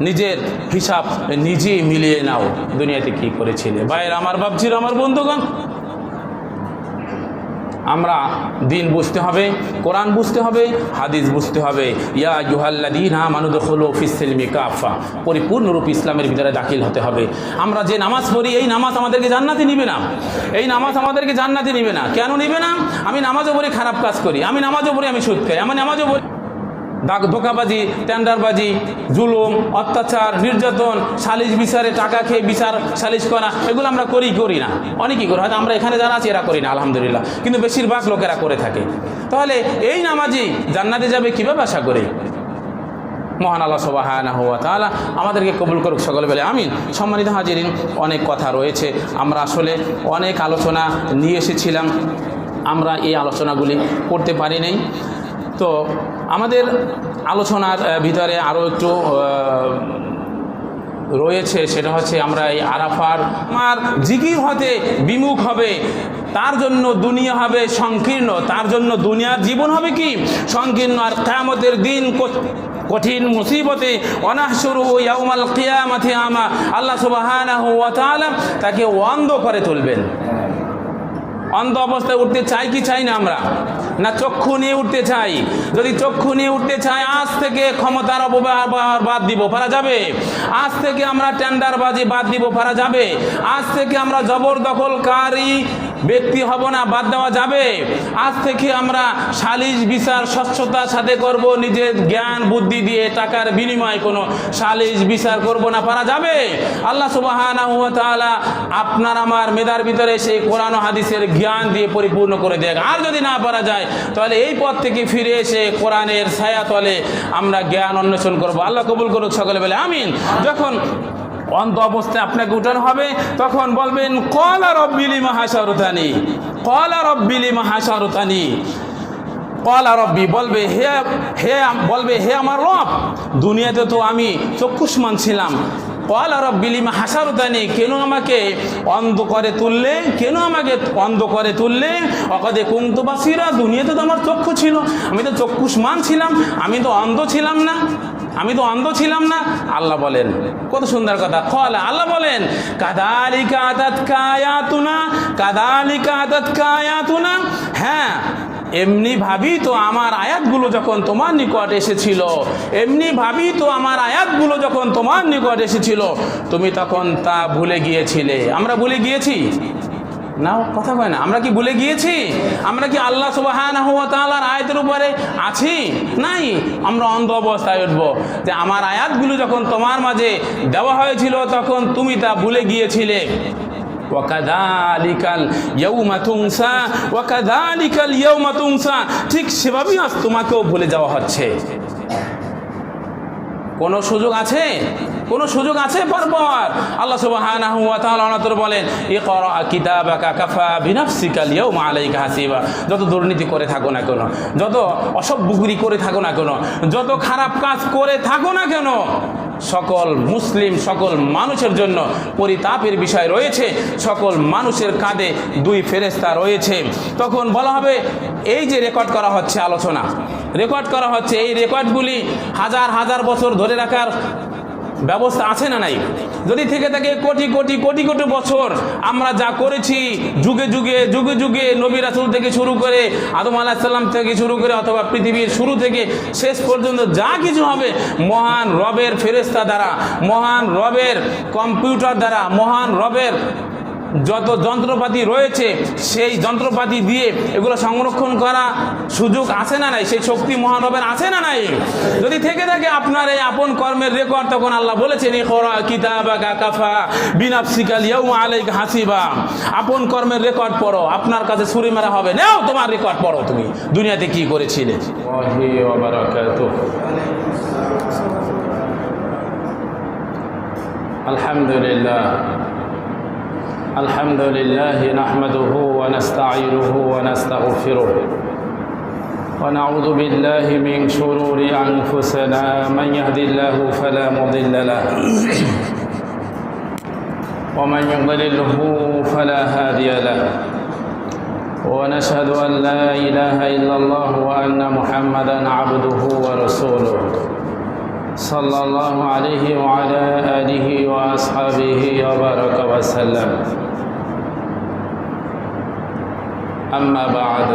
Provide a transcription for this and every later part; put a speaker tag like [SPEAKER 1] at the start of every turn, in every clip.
[SPEAKER 1] নিজের হিসাব নিজেই মিলিয়ে নাও দুনিয়াতে কি করেছিলে। ভাইয়ের আমার বাপজির আমার বন্ধুগণ, আমরা দিন বুঝতে হবে, কোরআন বুঝতে হবে, হাদিস বুঝতে হবে। ইয়া আইয়ুহাল্লাযীনা আমানু দুখুলু ফিস-সিলমি কাফা, পরিপূর্ণরূপে ইসলামের ভিতরে দাখিল হতে হবে। আমরা যে নামাজ পড়ি এই নামাজ আমাদেরকে জান্নাতে নিবে না, এই নামাজ আমাদেরকে জান্নাতে নিবে না। কেন নিবে না? আমি নামাজও পড়ি খারাপ কাজ করি, আমি নামাজও পড়ি আমি সুদ খাই, আমি নামাজও পড়ি ধোকাবাজি, টেন্ডারবাজি, জুলুম, অত্যাচার, নির্যাতন, সালিশ বিচারে টাকা খেয়ে বিচার সালিশ করা, এগুলো আমরা করি না। অনেকেই করে, হয়তো আমরা এখানে যারা আছি এরা করি না আলহামদুলিল্লাহ, কিন্তু বেশিরভাগ লোকেরা করে থাকে। তাহলে এই নামাজি জান্নাতে যাবে কীভাবে আশা করি? মহান আল্লাহ সুবহানাহু ওয়া তাআলা আমাদেরকে কবুল করুক, সকলে বলে আমিন। সম্মানিত হাজিরিন, অনেক কথা রয়েছে, আমরা আসলে অনেক আলোচনা নিয়ে এসেছিলাম, আমরা এই আলোচনাগুলি করতে পারি নাই। তো আমাদের আলোচনার ভিতরে আরও একটু রয়েছে, সেটা হচ্ছে আমরা এই আরাফার আমার জিকির হতে বিমুখ হবে, তার জন্য দুনিয়া হবে সংকীর্ণ, তার জন্য দুনিয়ার জীবন হবে কি সংকীর্ণ। আর কিয়ামতের দিন কঠিন মুসিবতে অনাহশুরু ইয়াউমাল কিয়ামাতি আমা, আল্লাহ সুবহানাহু ওয়া তাআলা তাকে অন্ধ করে তুলবেন। অন্ধ অবস্থায় উঠতে চাই কি চাই না আমরা? না চক্ষু নিয়ে উঠতে চাই? যদি চক্ষু নিয়ে উঠতে চাই, আজ থেকে ক্ষমতার অপব্যবহার বাদ দিব, পারা যাবে। আজ থেকে আমরা টেন্ডারবাজি বাদ দিব, পারা যাবে। আজ থেকে আমরা জবরদখলকারী ব্যক্তি হব না, বাদ দেওয়া যাবে। আজ থেকে আমরা সালিশ বিচার স্বচ্ছতার সাথে করব, নিজের জ্ঞান বুদ্ধি দিয়ে টাকার বিনিময়ে কোনো সালিশ বিচার করব না, পারা যাবে। আল্লাহ সুবহানাহু ওয়া তাআলা আপনার আমার মেধার ভিতরে সেই কোরআন ও হাদিসের জ্ঞান দিয়ে পরিপূর্ণ করে দেয়। আর যদি না পারা যায়, তাহলে এই পথ থেকে ফিরে এসে কোরআনের ছায়া তলে আমরা জ্ঞান অন্বেষণ করব। আল্লাহ কবুল করুক, সকলে বলে আমিন। যখন অন্ধ অবস্থায় আপনাকে উঠানো হবে, তখন বলবেন ক্বালা রাব্বি লিমা হাশারতানি, ক্বালা রাব্বি লিমা হাশারতানি। ক্বালা রাব্বি বলবে হে আমার রব, দুনিয়াতে তো আমি চক্ষুষ্মান ছিলাম। ক্বালা রাব্বি লিমা হাশারতানি, কেন আমাকে অন্ধ করে তুললে, কেন আমাকে অন্ধ করে তুললে? ওয়াকাদ কুনতু বাসীরা, দুনিয়াতে তো আমার চক্ষু ছিল, আমি তো চক্ষুষ্মান ছিলাম, আমি তো অন্ধ ছিলাম না, আমি তো অন্ধ ছিলাম না। আল্লাহ বলেন, কত সুন্দর কথা। ক্বালা, আল্লাহ বলেন কাযালিকা আতাতকা আয়াতুনা, কাযালিকা আতাতকা আয়াতুনা, হ্যাঁ এমনি ভাবি তো আমার আয়াতগুলো যখন তোমার নিকট এসেছিল, এমনি ভাবি তো আমার আয়াতগুলো যখন তোমার নিকট এসেছিল, তুমি তখন তা ভুলে গিয়েছিলে। আমরা ভুলে গিয়েছি না? কথা কয় না, আমরা কি ভুলে গিয়েছি? আমরা কি আল্লাহ সুবহানাহু ওয়া তাআলার আয়াতের উপরে আছি? নাই। আমরা অন্ধ অবস্থায় উঠব যে আমার আয়াতগুলো যখন তোমার মাঝে দেওয়া হয়েছিল তখন তুমি তা ভুলে গিয়েছিলে। ওয়াকাযালিকাল ইয়াউমা তুনসা, ওয়াকাযালিকাল ইয়াউমা তুনসা, ঠিক সেভাবেই আজ তোমাকেও ভুলে যাওয়া হচ্ছে। কোনো সুযোগ আছে? কোনো সুযোগ আছে? পরপর আল্লাহ সুবহানাহু ওয়া তাআলা অনন্তর বলেন ইকরা কিতাবাকা কাফা বিনাফসিকাল ইয়াউমা আলাইকা হাসিবা। যত দুর্নীতি করে থাকো না কেন, যত অসভ্যগিরি করে থাকো না কেন, যত খারাপ কাজ করে থাকো না কেন, সকল মুসলিম সকল মানুষের জন্য পরিতাপের বিষয় রয়েছে। সকল মানুষের কাঁধে দুই ফেরেশতা রয়েছে। তখন বলা হবে এই যে রেকর্ড করা হচ্ছে, আলোচনা রেকর্ড করা হচ্ছে, এই রেকর্ডগুলি হাজার হাজার বছর ধরে রাখার ব্যবস্থা আছে না নাই? যদি থেকে থাকে কোটি কোটি কোটি কোটি বছর আমরা যা করেছি, যুগে যুগে যুগে যুগে নবী রাসূল থেকে শুরু করে আদম আলাইহিস সালাম থেকে শুরু করে অথবা পৃথিবীর শুরু থেকে শেষ পর্যন্ত যা কিছু হবে মহান রবের ফেরেশতা দ্বারা, মহান রবের কম্পিউটার দ্বারা, মহান রবের যত যন্ত্রপাতি রয়েছে সেই যন্ত্রপাতি দিয়ে এগুলো সংরক্ষণ করা সুযোগ আছে না নাই? সেই শক্তি মহানবের আছে না নাই? যদি থেকে থাকে আপনার এই আপন কর্মের রেকর্ড, তখন আল্লাহ বলেছেন ইকরা কিতাবাকা কাফা বিনাফসিকাল ইয়াউমা আলাইকা হাসিবা। আপন কর্মের রেকর্ড পড়ো, আপনার কাছে ছুরি মারা হবে, নাও তোমার রেকর্ড পড়ো, তুমি দুনিয়াতে কি করেছিলে। ওয়া বারাকাতুহু। আলহামদুলিল্লাহ, الحمد لله نحمده ونستعينه ونستغفره ونعوذ بالله من شرور أنفسنا، من يهد الله فلا مضل له ومن يضلله فلا هادي له، ونشهد أن لا إله إلا الله وأن محمدا عبده ورسوله صلى الله عليه وعلى آله وأصحابه وبارك وسلم. أما بعد،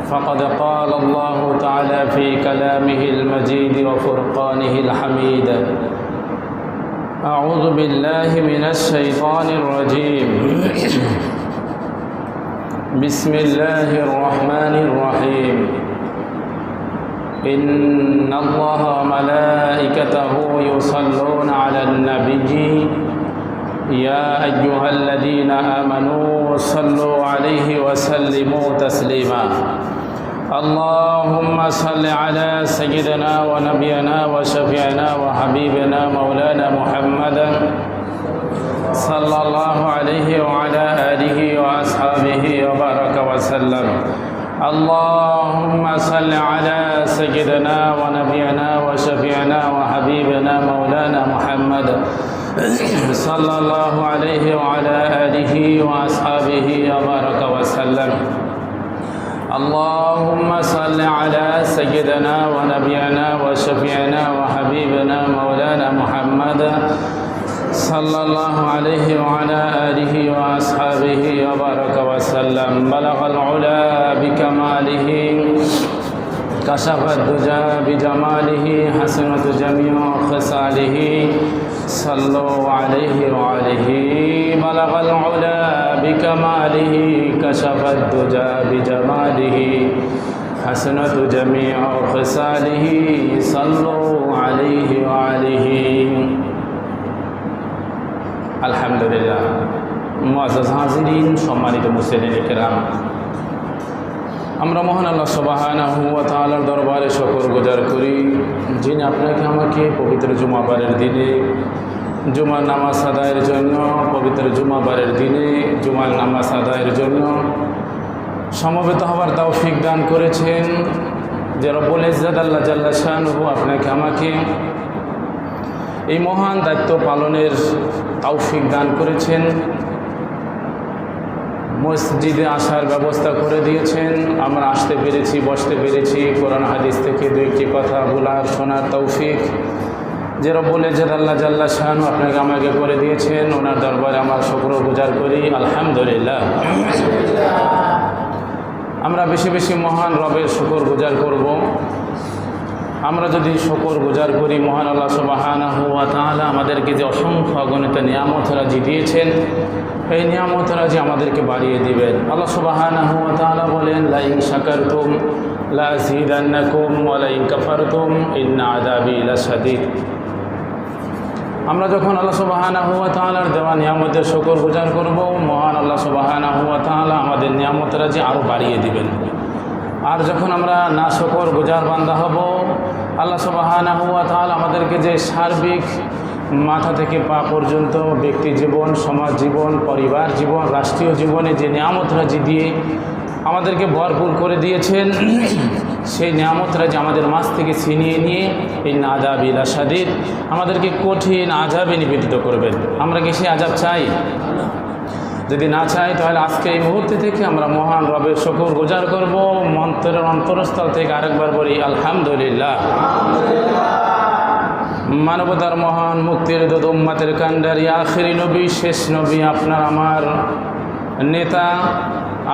[SPEAKER 1] فقد قال الله تعالى في كلامه المجيد وفرقانه الحميد: أعوذ بالله من الشيطان الرجيم. بسم الله الرحمن الرحيم. إن الله وملائكته يصلون على النبي يا أيها الذين آمنوا صلوا عليه وسلموا تسليما. اللهم صل على سيدنا ونبينا وشفيعنا وحبيبنا مولانا محمد صلى الله عليه وعلى آله وأصحابه وبارك وسلم. اللهم صل على سيدنا ونبينا وشفيعنا وحبيبنا مولانا محمد صلى الله عليه وعلى آله وأصحابه وبارك وسلم. اللهم صل على سيدنا ونبينا وشفيعنا وحبيبنا مولانا محمد صلى الله عليه وعلى آله وأصحابه وبارك وسلم. بلغ العلا بكماله، كشف الدجى بجماله، حسنت جميع خصاله، صلوا عليه وعليه. بلغ العلا بكماله، كشف الدجى بجماله، حسنت جميع خصاله، صلوا عليه وعليه. আলহামদুলিল্লাহ। মুআজ্জাজ হাজিরিন, সম্মানিত মুসলিমিন কিরাম, আমরা মহান আল্লাহ সুবহানাহু ওয়া তাআলার দরবারে শুকরগুজার করি, যিনি আপনাকে আমাকে পবিত্র জুমাবারের দিনে জুমার নামাজ আদায়ের জন্য, পবিত্র জুমাবারের দিনে জুমার নামাজ আদায়ের জন্য সমবেত হওয়ার তৌফিক দান করেছেন। যে রব্বুল ইজ্জত আল্লাহ জাল্লা শানুহু আপনাকে আমাকে এই মহান দায়িত্ব পালনের তৌফিক দান করেছেন। মসজিদে আসার ব্যবস্থা করে দিয়েছেন। আমরা আসতে পেরেছি, বসতে পেরেছি। কোরআন হাদিস থেকে দু একটি কথা বলার, শোনার তৌফিক যে রব্বুল ইজ্জত আল্লাহ জাল্লা শানু আপনাকে আমাকে করে দিয়েছেন, ওনার দরবারে আমার শুকরগুজার করি। আলহামদুলিল্লাহ। আমরা বেশি বেশি মহান রবের শুকরগুজার করব। আমরা যদি শুকরগুজার করি, মহান আল্লাহ সুবহানাহু ওয়া তাআলা আমাদেরকে যে অসংখ্য অগণিত নিয়ামত রাজি দিয়েছেন, এই নিয়ামত রাজি আমাদেরকে বাড়িয়ে দিবেন। আল্লাহ সুবহানাহু ওয়া তাআলা বলেন, লা ইন শাকারতুম লা আযীদান্নাকুম ওয়া লা ইন কাফারতুম ইন্না আযাবি লাশাদীদ। আমরা যখন আল্লাহ সুবহানাহু ওয়া তাআলার দেওয়া নিয়ামতের শুকরগুজার করব, মহান আল্লাহ সুবহানাহু ওয়া তাআলা আমাদের নিয়ামত রাজি আরও বাড়িয়ে দিবেন। আর যখন আমরা না শুকরগুজার বান্দা হব, আল্লাহ সুবহানাহু ওয়া তাআলা আমাদেরকে যে সার্বিক মাথা থেকে পা পর্যন্ত ব্যক্তি জীবন, সমাজ জীবন, পরিবার জীবন, রাষ্ট্রীয় জীবনে যে নিয়ামত রাজি দিয়ে আমাদেরকে ভরপুর করে দিয়েছেন, সেই নিয়ামত রাজি আমাদের মাঝ থেকে ছিনিয়ে নিয়ে ইন্না আযাবি লাশাদীদ, আমাদেরকে কঠিন আযাবে নিবেদিত করবেন। আমরা কি সেই আযাব চাই? যদি না চাই, তাহলে আজকে এই মুহূর্তে থেকে আমরা মহান রবের শুকরগুজার করব। মন্ত্রের অন্তরস্থল থেকে আরেকবার বলি আলহামদুলিল্লাহ। মানবতার মহান, মুক্তির দূত, উম্মতের কান্ডারি, আখিরি নবী, শেষ নবী, আপনার আমার নেতা,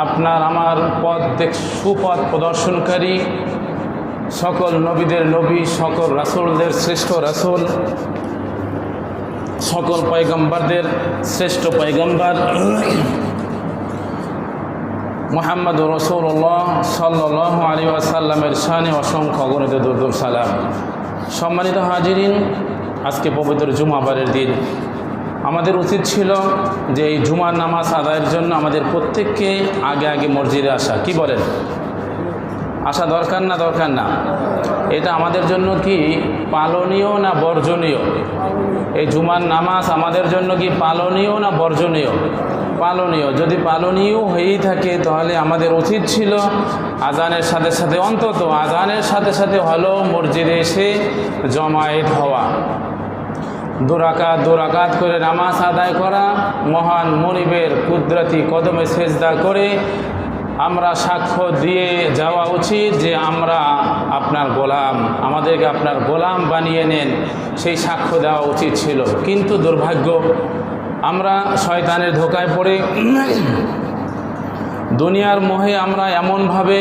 [SPEAKER 1] আপনার আমার সুপথ প্রদর্শনকারী, সকল নবীদের নবী, সকল রাসূলদের শ্রেষ্ঠ রাসূল, সকল পয়গম্বরদের শ্রেষ্ঠ পয়গম্বর মুহাম্মদুর রাসূলুল্লাহ সাল্লাল্লাহু আলাইহি ওয়াসাল্লামের শানে অসংখ্য অগণিত দরুদ সালাম। সম্মানিত হাজিরিন, আজকে পবিত্র জুমাবারের দিন। আমাদের উচিত ছিল যে এই জুমার নামাজ আদায়ের জন্য আমাদের প্রত্যেককে আগে আগে মসজিদে আসা। কি বলেন? আসা দরকার না দরকার না? এটা আমাদের জন্য কি পালনীয় না বর্জনীয়? এই জুমার নামাজ আমাদের জন্য কি পালনীয় না বর্জনীয়? পালনীয়। যদি পালনীয় হয়েই থাকে, তাহলে আমাদের উচিত ছিল আজানের সাথে সাথে, অন্তত আজানের সাথে সাথে হলেও মসজিদে এসে জমায়েত হওয়া, দুরাকাত করে নামাজ আদায় করা, মহান মনিবের কুদরতি কদমে সেজদা করে আমরা সাক্ষ্য দিয়ে যাওয়া উচিত যে আমরা আপনার গোলাম, আমাদেরকে আপনার গোলাম বানিয়ে নেন, সেই সাক্ষ্য দেওয়া উচিত ছিল। কিন্তু দুর্ভাগ্য, আমরা শয়তানের ধোঁকায় পড়ে দুনিয়ার মোহে আমরা এমনভাবে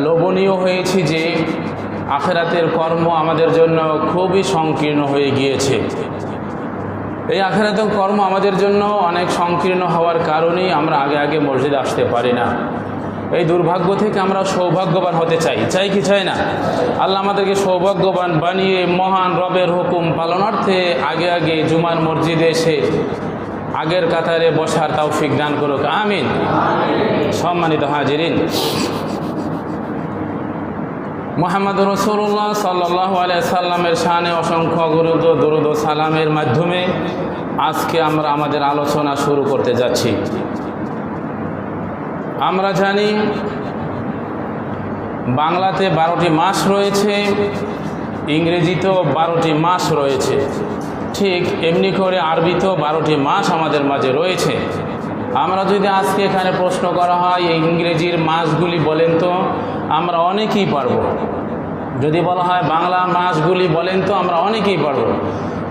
[SPEAKER 1] লোভনীয় হয়েছি যে আখিরাতের কর্ম আমাদের জন্য খুবই সংকীর্ণ হয়ে গিয়েছে। এই আখিরাতের কর্ম আমাদের জন্য অনেক সংকীর্ণ হওয়ার কারণেই আমরা আগে আগে মসজিদে আসতে পারি না। এই দুর্ভাগ্য থেকে আমরা সৌভাগ্যবান হতে চাই, চাই কি চাই না? আল্লাহ আমাদেরকে সৌভাগ্যবান বানিয়ে মহান রবের হুকুম পালনার্থে আগে আগে জুমার মসজিদে এসে আগের কাতারে বসার তৌফিক দান করুক, আমিন। সম্মানিত হাজিরিন, মুহাম্মদ রাসূলুল্লাহ সাল্লাল্লাহু আলাইহি সাল্লামের শানে অসংখ্য দরুদ ও সালামের মাধ্যমে আজকে আমরা আমাদের আলোচনা শুরু করতে যাচ্ছি। আমরা জানি বাংলাতে 12টি মাস রয়েছে, ইংরেজিতেও 12টি মাস রয়েছে, ঠিক এমনি করে আরবিতেও 12টি মাস আমাদের মাঝে রয়েছে। আমরা যদি আজকে এখানে প্রশ্ন করা হয় এই ইংরেজির মাসগুলি বলেন তো, আমরা অনেকেই পারব। যদি বলা হয় বাংলা মাসগুলি বলেন তো, আমরা অনেকেই পারব।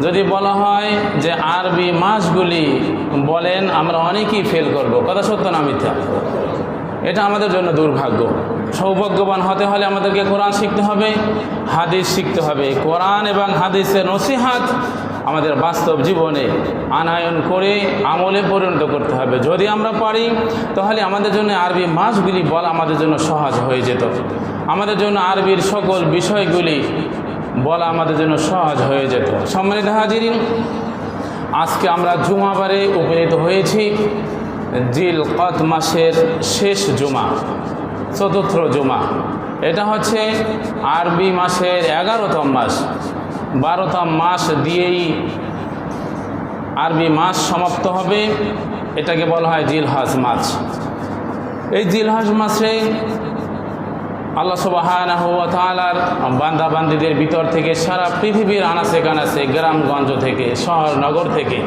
[SPEAKER 1] যদি বলা হয় যে আরবি মাসগুলি বলেন, আমরা অনেকেই ফেল করব। কথা সত্য না মিথ্যা? এটা আমাদের জন্য দুর্ভাগ্য। সৌভাগ্যবান হতে হলে আমাদেরকে কোরআন শিখতে হবে, হাদিস শিখতে হবে। কোরআন এবং হাদিসের নসিহাত আমাদের বাস্তব জীবনে আনায়ন করে আমলে পরিণত করতে হবে। যদি আমরা পারি তাহলে আমাদের জন্য আরবি মাসগুলি বলা আমাদের জন্য সহজ হয়ে যেত। আমাদের জন্য আরবির সকল বিষয়গুলি বলা আমাদের জন্য সহজ হয়ে যেত। সম্মানিত হাজিরিন, আজকে আমরা জুমাবারে উপনীত হয়েছি জিলকদ মাসের শেষ জুমা, চতুর্থ জুমা। এটা হচ্ছে আরবি মাসের 11তম মাস। 12তম মাস দিয়েই আরবি মাস সমাপ্ত হবে। এটাকে বলা হয় জিলহজ মাস। এই জিলহজ মাসে আল্লাহ সুবহানাহু ওয়া তাআলার বান্দা বান্দীদের ভিতর থেকে সারা পৃথিবীর আনাচে কানাচে, গ্রামগঞ্জ থেকে, শহর নগর থেকে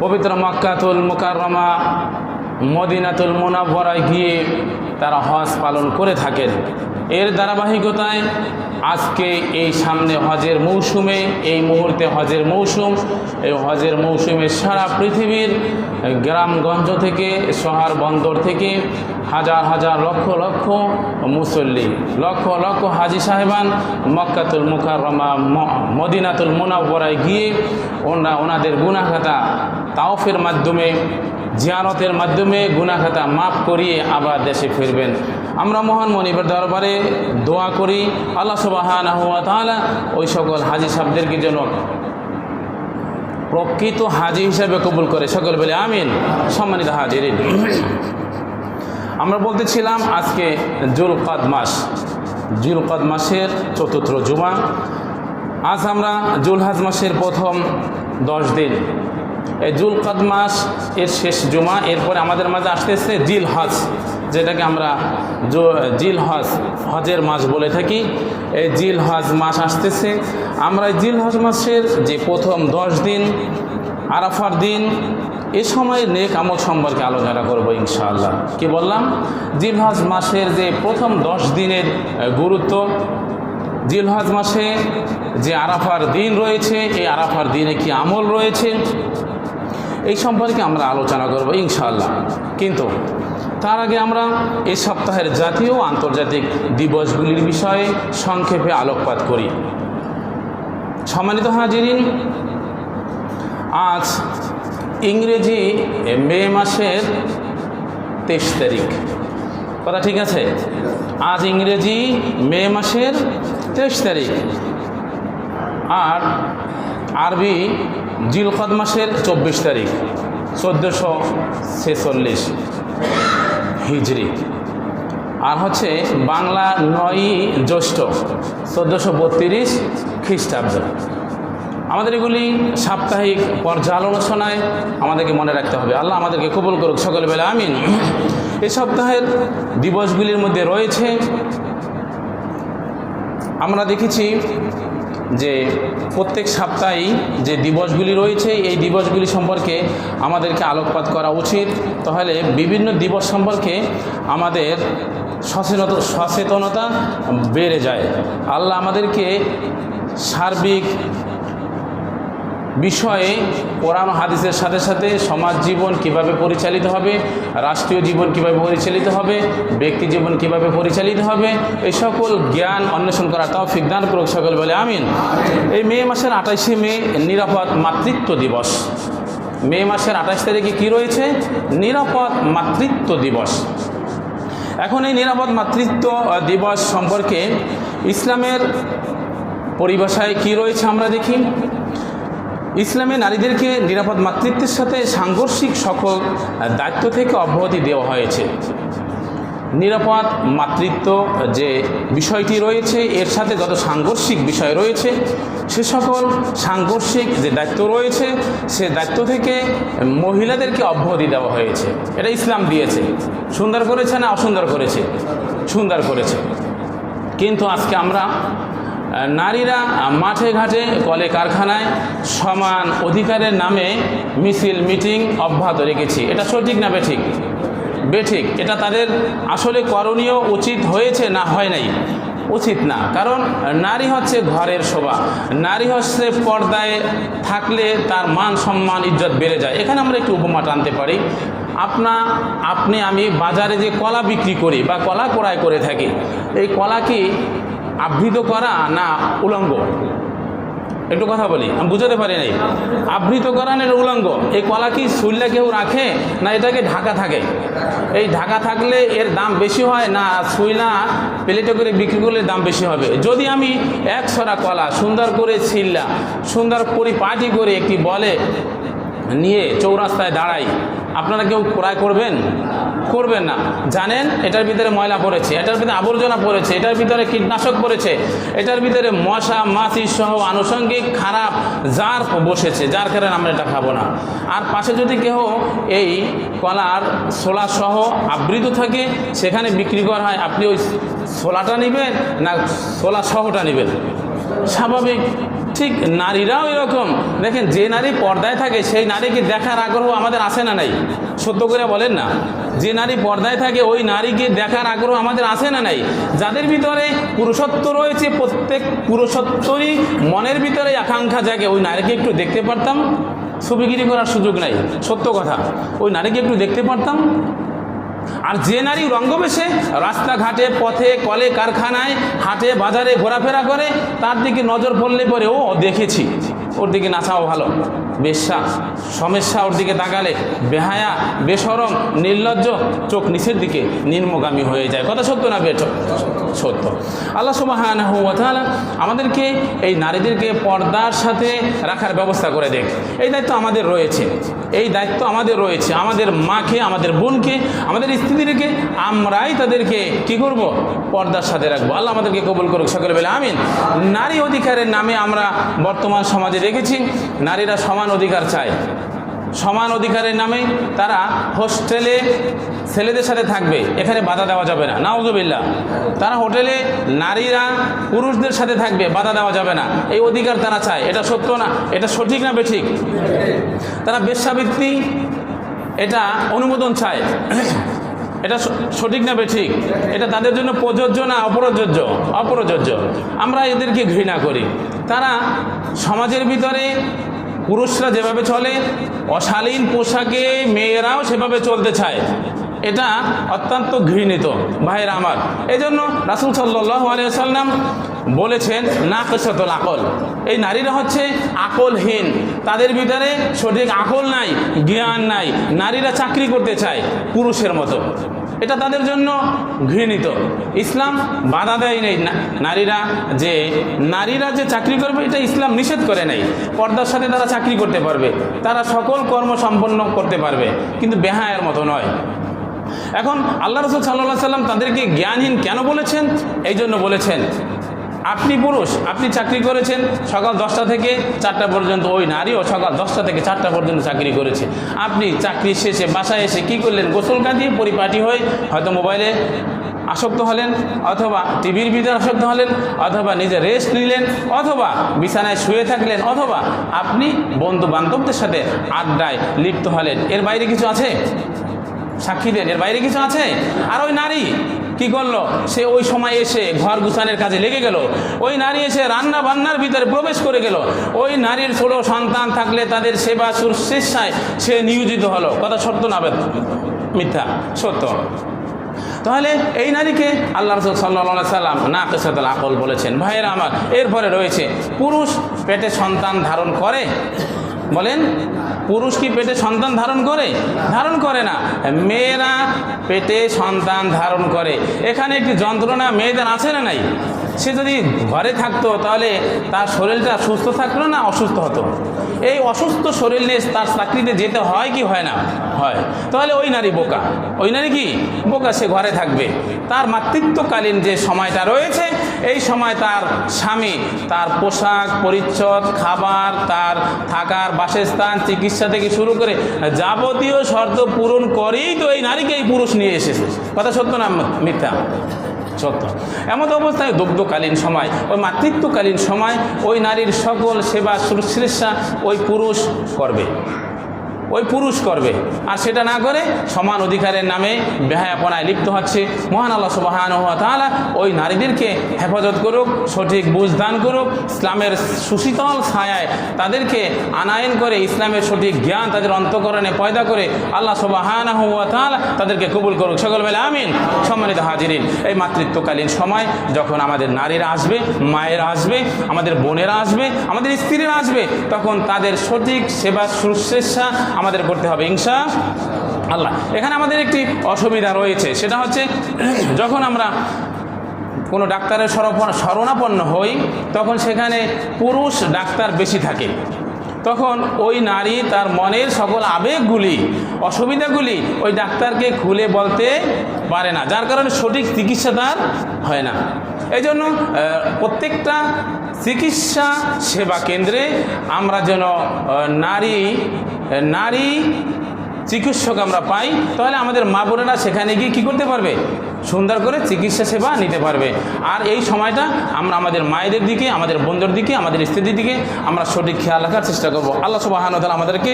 [SPEAKER 1] পবিত্র মক্কাতুল মুকাররমা মদিনাতুল মুনাওয়ারায় গিয়ে তারা হজ পালন করে থাকেন। এর ধারাবাহিকতায় আজকে এই সামনে হজের মৌসুমে, এই মুহূর্তে হজের মৌসুম, এই হজের মৌসুমে সারা পৃথিবীর গ্রামগঞ্জ থেকে, শহর বন্দর থেকে হাজার হাজার লক্ষ লক্ষ মুসল্লি, লক্ষ লক্ষ হাজি সাহেবান মক্কাতুল মুকাররমা মদিনাতুল মুনাওয়ারায় গিয়ে ওনাদের গুনাহখাতা তাওফের মাধ্যমে, জিয়ারতের মাধ্যমে গুনাহখাতা মাফ করিয়ে আবার দেশে ফিরবেন। আমরা মহান মনিবের দরবারে দোয়া করি আল্লাহ সুবহানাহু ওয়া তাআলা ওই সকল হাজি সাহেবদেরকে যেন প্রকৃত হাজি হিসেবে কবুল করে, সকল বলে আমিন। সম্মানিত হাজিরিন, আমরা বলতেছিলাম আজকে জিলকদ মাস, জিলকদ মাসের চতুর্থ জুমা। আজ আমরা জিলহজ মাসের প্রথম 10 দিন, এই জিলকদ মাস এর শেষ জুমা। এরপরে আমাদের মাঝে আসতেছে জিলহজ, যেটাকে আমরা জিলহজ, হজের মাস বলে থাকি। এই জিলহজ মাস আসতেছে। আমরা জিলহজ মাসের যে প্রথম 10 দিন, আরাফার দিন, এ সময় নেক আমল সম্পর্কে আলোচনা করবো ইনশাআল্লাহ। কি বললাম? জিলহজ মাসের যে প্রথম 10 দিনের গুরুত্ব, জিলহজ মাসে যে আরাফার দিন রয়েছে, এই আরাফার দিনে কি আমল রয়েছে, এই সম্পর্কে আমরা আলোচনা করব ইনশাআল্লাহ। কিন্তু তার আগে আমরা এই সপ্তাহের জাতীয় ও আন্তর্জাতিক দিবসগুলির বিষয়ে সংক্ষেপে আলোকপাত করি। সম্মানিত হাজিরিন, আজ ইংরেজি মে মাসের 23 তারিখ, কথা ঠিক আছে? আজ ইংরেজি মে মাসের 23 তারিখ, আর আরবি জিলকদ মাসের 24 তারিখ, 1446 হিজরি। আর হচ্ছে বাংলা 9ই জ্যৈষ্ঠ 1432 খ্রিস্টাব্দ। আমাদের এগুলি সাপ্তাহিক পর্যালোচনায় আমাদেরকে মনে রাখতে হবে। আল্লাহ আমাদেরকে কবুল করুক, সকল বেলা আমিন। এই সপ্তাহের দিবসগুলির মধ্যে রয়েছে, আমরা দেখেছি যে প্রত্যেক সপ্তাহেই যে দিবসগুলি রয়েছে এই দিবসগুলি সম্পর্কে আমাদেরকে আলোকপাত করা উচিত। তাহলে বিভিন্ন দিবস সম্পর্কে আমাদের সচেতনতা বেড়ে যায়। আল্লাহ আমাদেরকে সার্বিক বিষয়ে কোরআন হাদিসের সাথে সাথে সমাজ জীবন কিভাবে পরিচালিত হবে, রাষ্ট্রীয় জীবন কিভাবে পরিচালিত হবে, ব্যক্তি জীবন কিভাবে পরিচালিত হবে, এই সকল জ্ঞান অন্বেষণ করার তৌফিক দান করুক সকল বলে আমিন। এই মে মাসের 28শে মে নিরাপদ মাতৃত্ব দিবস। মে মাসের 28 তারিখে কী রয়েছে? নিরাপদ মাতৃত্ব দিবস। এখন এই নিরাপদ মাতৃত্ব দিবস সম্পর্কে ইসলামের পরিভাষায় কি রয়েছে আমরা দেখি। ইসলামে নারীদেরকে নিরাপদ মাতৃত্বের সাথে সাংঘর্ষিক সকল দায়িত্ব থেকে অব্যাহতি দেওয়া হয়েছে। নিরাপদ মাতৃত্ব যে বিষয়টি রয়েছে এর সাথে যত সাংঘর্ষিক বিষয় রয়েছে সে সকল সাংঘর্ষিক যে দায়িত্ব রয়েছে সে দায়িত্ব থেকে মহিলাদেরকে অব্যাহতি দেওয়া হয়েছে। এটা ইসলাম দিয়েছে। সুন্দর করেছে না অসুন্দর করেছে? সুন্দর করেছে। কিন্তু আজকে আমরা নারীরা মাঠে ঘাটে কলে কারখানায় সমান অধিকারের নামে মিছিল মিটিং অব্যাহত রেখেছি। এটা সঠিক না বেঠিক? বেঠিক। এটা তাদের আসলে করণীয় উচিত হয়েছে না হয় নাই? উচিত না। কারণ নারী হচ্ছে ঘরের শোভা। নারী হচ্ছে পর্দায় থাকলে তার মান সম্মান ইজ্জত বেড়ে যায়। এখানে আমরা একটু উপমা টানতে পারি। আপনি আমি বাজারে যে কলা বিক্রি করি বা কলা ক্রয় করে থাকি, এই কলা কি আবৃত করা না উলঙ্গ? একটু কথা বলি, আমি বুঝাতে পারি নাই। আবৃত করা না উলঙ্গ? এই কলা কি শুইলা কেউ রাখে না এটাকে ঢাকা থাকে? এই ঢাকা থাকলে এর দাম বেশি হয় না শুইলা প্লেটে করে বিক্রি করলে দাম বেশি হবে? যদি আমি এক ছড়া কলা সুন্দর করে ছিল্লা সুন্দর পরিপাটি করে একটি বলে নিয়ে চৌরাস্তায় দাঁড়াই, আপনারা কেউ ক্রয় করবেন? করবেন না। জানেন এটার ভিতরে ময়লা পড়েছে, এটার ভিতরে আবর্জনা পড়েছে, এটার ভিতরে কীটনাশক পড়েছে, এটার ভিতরে মশা মাছি সহ আনুষঙ্গিক খারাপ জার বসেছে, যার কারণে আমরা এটা খাবো না। আর পাশে যদি কেউ এই কলার ছোলা সহ আবৃত থাকে সেখানে বিক্রি করা হয়, আপনি ওই ছোলাটা নেবেন না ছোলা সহটা নেবেন? স্বাভাবিক। ঠিক নারীরাও এরকম। দেখেন, যে নারী পর্দায় থাকে সেই নারীকে দেখার আগ্রহ আমাদের আছে না নাই? সত্য করে বলেন না? যে নারী পর্দায় থাকে ওই নারীকে দেখার আগ্রহ আমাদের আছে না নাই? যাদের ভিতরে পুরুষত্ব রয়েছে প্রত্যেক পুরুষত্বরই মনের ভিতরে আকাঙ্ক্ষা জাগে ওই নারীকে একটু দেখতে পারতাম। ছবিগিরি করার সুযোগ নাই, সত্য কথা। ওই নারীকে একটু দেখতে পারতাম। আর যে নারী রঙ্গবেশে রাস্তাঘাটে পথে কলে কারখানায় হাটে বাজারে ঘোরাফেরা করে তার দিকে নজর পড়লে পরে ও দেখেছি, ওর দিকে নাচাও ভালো। বেশ্যা সমস্যা ওর দিকে তাকালে বেহায়া বেশরম নির্লজ্জ চোখ নিচের দিকে নিম্নগামী হয়ে যায়। কথা সত্য না বেঠ? সত্য। আল্লাহ সুবহানাহু ওয়া তাআলা আমাদেরকে এই নারীদেরকে পর্দার সাথে রাখার ব্যবস্থা করে দেখ। এই দায়িত্ব আমাদের রয়েছে, এই দায়িত্ব আমাদের রয়েছে। আমাদের মাকে, আমাদের বোনকে, আমাদের স্ত্রীদেরকে আমরাই তাদেরকে কি করব? পর্দার সাথে রাখবো। আল্লাহ আমাদেরকে কবুল করুক সকলে বলে আমিন। নারী অধিকারের নামে আমরা বর্তমান সমাজে দেখেছি নারীরা সমান অধিকার চায়। সমান অধিকারের নামে তারা হোস্টেলে ছেলেদের সাথে থাকবে, এখানে বাধা দেওয়া যাবে না, নাউজুবিল্লাহ। তারা হোটেলে নারীরা পুরুষদের সাথে থাকবে, বাধা দেওয়া যাবে না, এই অধিকার তারা চায়। এটা সত্য না? এটা সঠিক না বেঠিক? তারা বেশ্যাবৃত্তি এটা অনুমোদন চায়, এটা সঠিক না বেঠিক? এটা তাদের জন্য প্রযোজ্য না অপ্রযোজ্য? অপ্রযোজ্য। আমরা এদেরকে ঘৃণা করি। তারা সমাজের ভিতরে পুরুষরা যেভাবে চলে অশালীন পোশাকে মেয়েরাও সেভাবে চলতে চায়। এটা অত্যন্ত ঘৃণিত ভাইয়েরা আমার। এই জন্য রাসূল সাল্লাল্লাহু আলাইহি ওয়াসাল্লাম বলেছেন নাকিসাতুল আকল, এই নারীরা হচ্ছে আকলহীন, তাদের ভিতরে সঠিক আকল নাই, জ্ঞান নাই। নারীরা চাকরি করতে চায় পুরুষের মতো, এটা তাদের জন্য ঘৃণিত। ইসলাম বাধা দেয় নেই নারীরা যে চাকরি করবে এটা ইসলাম নিষেধ করে নাই। পর্দার সাথে তারা চাকরি করতে পারবে, তারা সকল কর্ম সম্পন্ন করতে পারবে, কিন্তু বেহায়ার মতো নয়। এখন আল্লাহ রাসূল সাল্লাল্লাহু আলাইহি ওয়াসাল্লাম তাদেরকে জ্ঞানহীন কেন বলেছেন? এই জন্য বলেছেন, আপনি পুরুষ, আপনি চাকরি করেছেন সকাল 10টা থেকে 4টা পর্যন্ত, ওই নারীও সকাল 10টা থেকে 4টা পর্যন্ত চাকরি করেছে। আপনি চাকরি শেষে বাসায় এসে কি করলেন? গোসল কাঁদিয়ে পরিপাটি হয়ে হয়তো মোবাইলে আসক্ত হলেন, অথবা টিভির ভিতরে আসক্ত হলেন, অথবা নিজে রেস্ট নিলেন, অথবা বিছানায় শুয়ে থাকলেন, অথবা আপনি বন্ধু বান্ধবদের সাথে আড্ডায় লিপ্ত হলেন। এর বাইরে কিছু আছে? সাক্ষী দেন, এর বাইরে কিছু আছে? আর ওই নারী কি করলো? সে ওই সময় এসে ঘর গুছানোর কাজে লেগে গেল। ওই নারী এসে রান্না বান্নার ভিতরে প্রবেশ করে গেল। ওই নারীর ছোট সন্তান থাকলে তাদের সেবা শুশ্রূষায় সে নিয়োজিত হলো। কথা সত্য না মিথ্যা? সত্য। তাহলে এই নারীকে আল্লাহ রাসূল সাল্লাল্লাহু আলাইহি সাল্লাম নাকিসাতুল আকল বলেছেন। ভাইয়েরা আমার, এরপরে রয়েছে পুরুষ পেটে সন্তান ধারণ করে। বলেন, পুরুষ কি পেটে সন্তান ধারণ করে? ধারণ করে না। মেয়েরা পেটে সন্তান ধারণ করে। এখানে একটি যন্ত্রণা মেয়েদের আছে না নাই? সে যদি ঘরে থাকতো তাহলে তার শরীরটা সুস্থ থাকলো না অসুস্থ হতো? এই অসুস্থ শরীর নিয়ে তার চাকরিতে যেতে হয় কি হয় না? হয়। তাহলে ওই নারী বোকা। ওই নারী কি বোকা? সে ঘরে থাকবে। তার মাতৃত্বকালীন যে সময়টা রয়েছে, এই সময় তার স্বামী তার পোশাক পরিচ্ছদ, খাবার, তার থাকার বাসস্থান, চিকিৎসা থেকে শুরু করে যাবতীয় শর্ত পূরণ করেই তো এই নারীকে এই পুরুষ নিয়ে এসেছে। কথা সত্য না মিথ্যা? সত্য। এমন অবস্থায় দুগ্ধকালীন সময়, ওই মাতৃত্বকালীন সময় ওই নারীর সকল সেবা শুশ্রূষা ওই পুরুষ করবে। ওই পুরুষ করবে। আর সেটা না করে সমান অধিকারের নামে বেহায়াপনায় লিপ্ত হচ্ছে। মহান আল্লাহ সুবহানাহু ওয়া তাআলা ওই নারীদেরকে হেফাজত করুক, সঠিক বুঝ দান করুক, ইসলামের সুশীতল ছায়ায় তাদেরকে আনায়ন করে, ইসলামের সঠিক জ্ঞান তাদের অন্তঃকরণে পয়দা করে আল্লাহ সুবহানাহু ওয়া তাআলা তাদেরকে কবুল করুক। সকল বলে আমিন। সম্মানিত হাজিরিন, এই মাতৃত্বকালীন সময় যখন আমাদের নারীরা আসবে, মায়েরা আসবে, আমাদের বোনেরা আসবে, আমাদের স্ত্রীরা আসবে, তখন তাদের সঠিক সেবা শুশ্রূষা আমাদের করতে হবে ইনশাআল্লাহ। এখানে আমাদের একটি অসুবিধা রয়েছে, সেটা হচ্ছে যখন আমরা কোনো ডাক্তারের শরণাপন্ন হই, তখন সেখানে পুরুষ ডাক্তার বেশি থাকে। তখন ওই নারী তার মনের সকল আবেগগুলি, অসুবিধাগুলি ওই ডাক্তারকে খুলে বলতে পারে না, যার কারণে সঠিক চিকিৎসা তার হয় না। এই জন্য প্রত্যেকটা চিকিৎসা সেবা কেন্দ্রে আমরা যেন নারী চিকিৎসক আমরা পাই, তাহলে আমাদের মা বোনেরা সেখানে গিয়ে কী করতে পারবে? সুন্দর করে চিকিৎসা সেবা নিতে পারবে। আর এই সময়টা আমরা আমাদের মায়েদের দিকে, আমাদের বন্ধুর দিকে, আমাদের স্ত্রীদের দিকে আমরা সঠিক খেয়াল রাখার চেষ্টা করব। আল্লাহ সুবহানাহু ওয়া তাআলা আমাদেরকে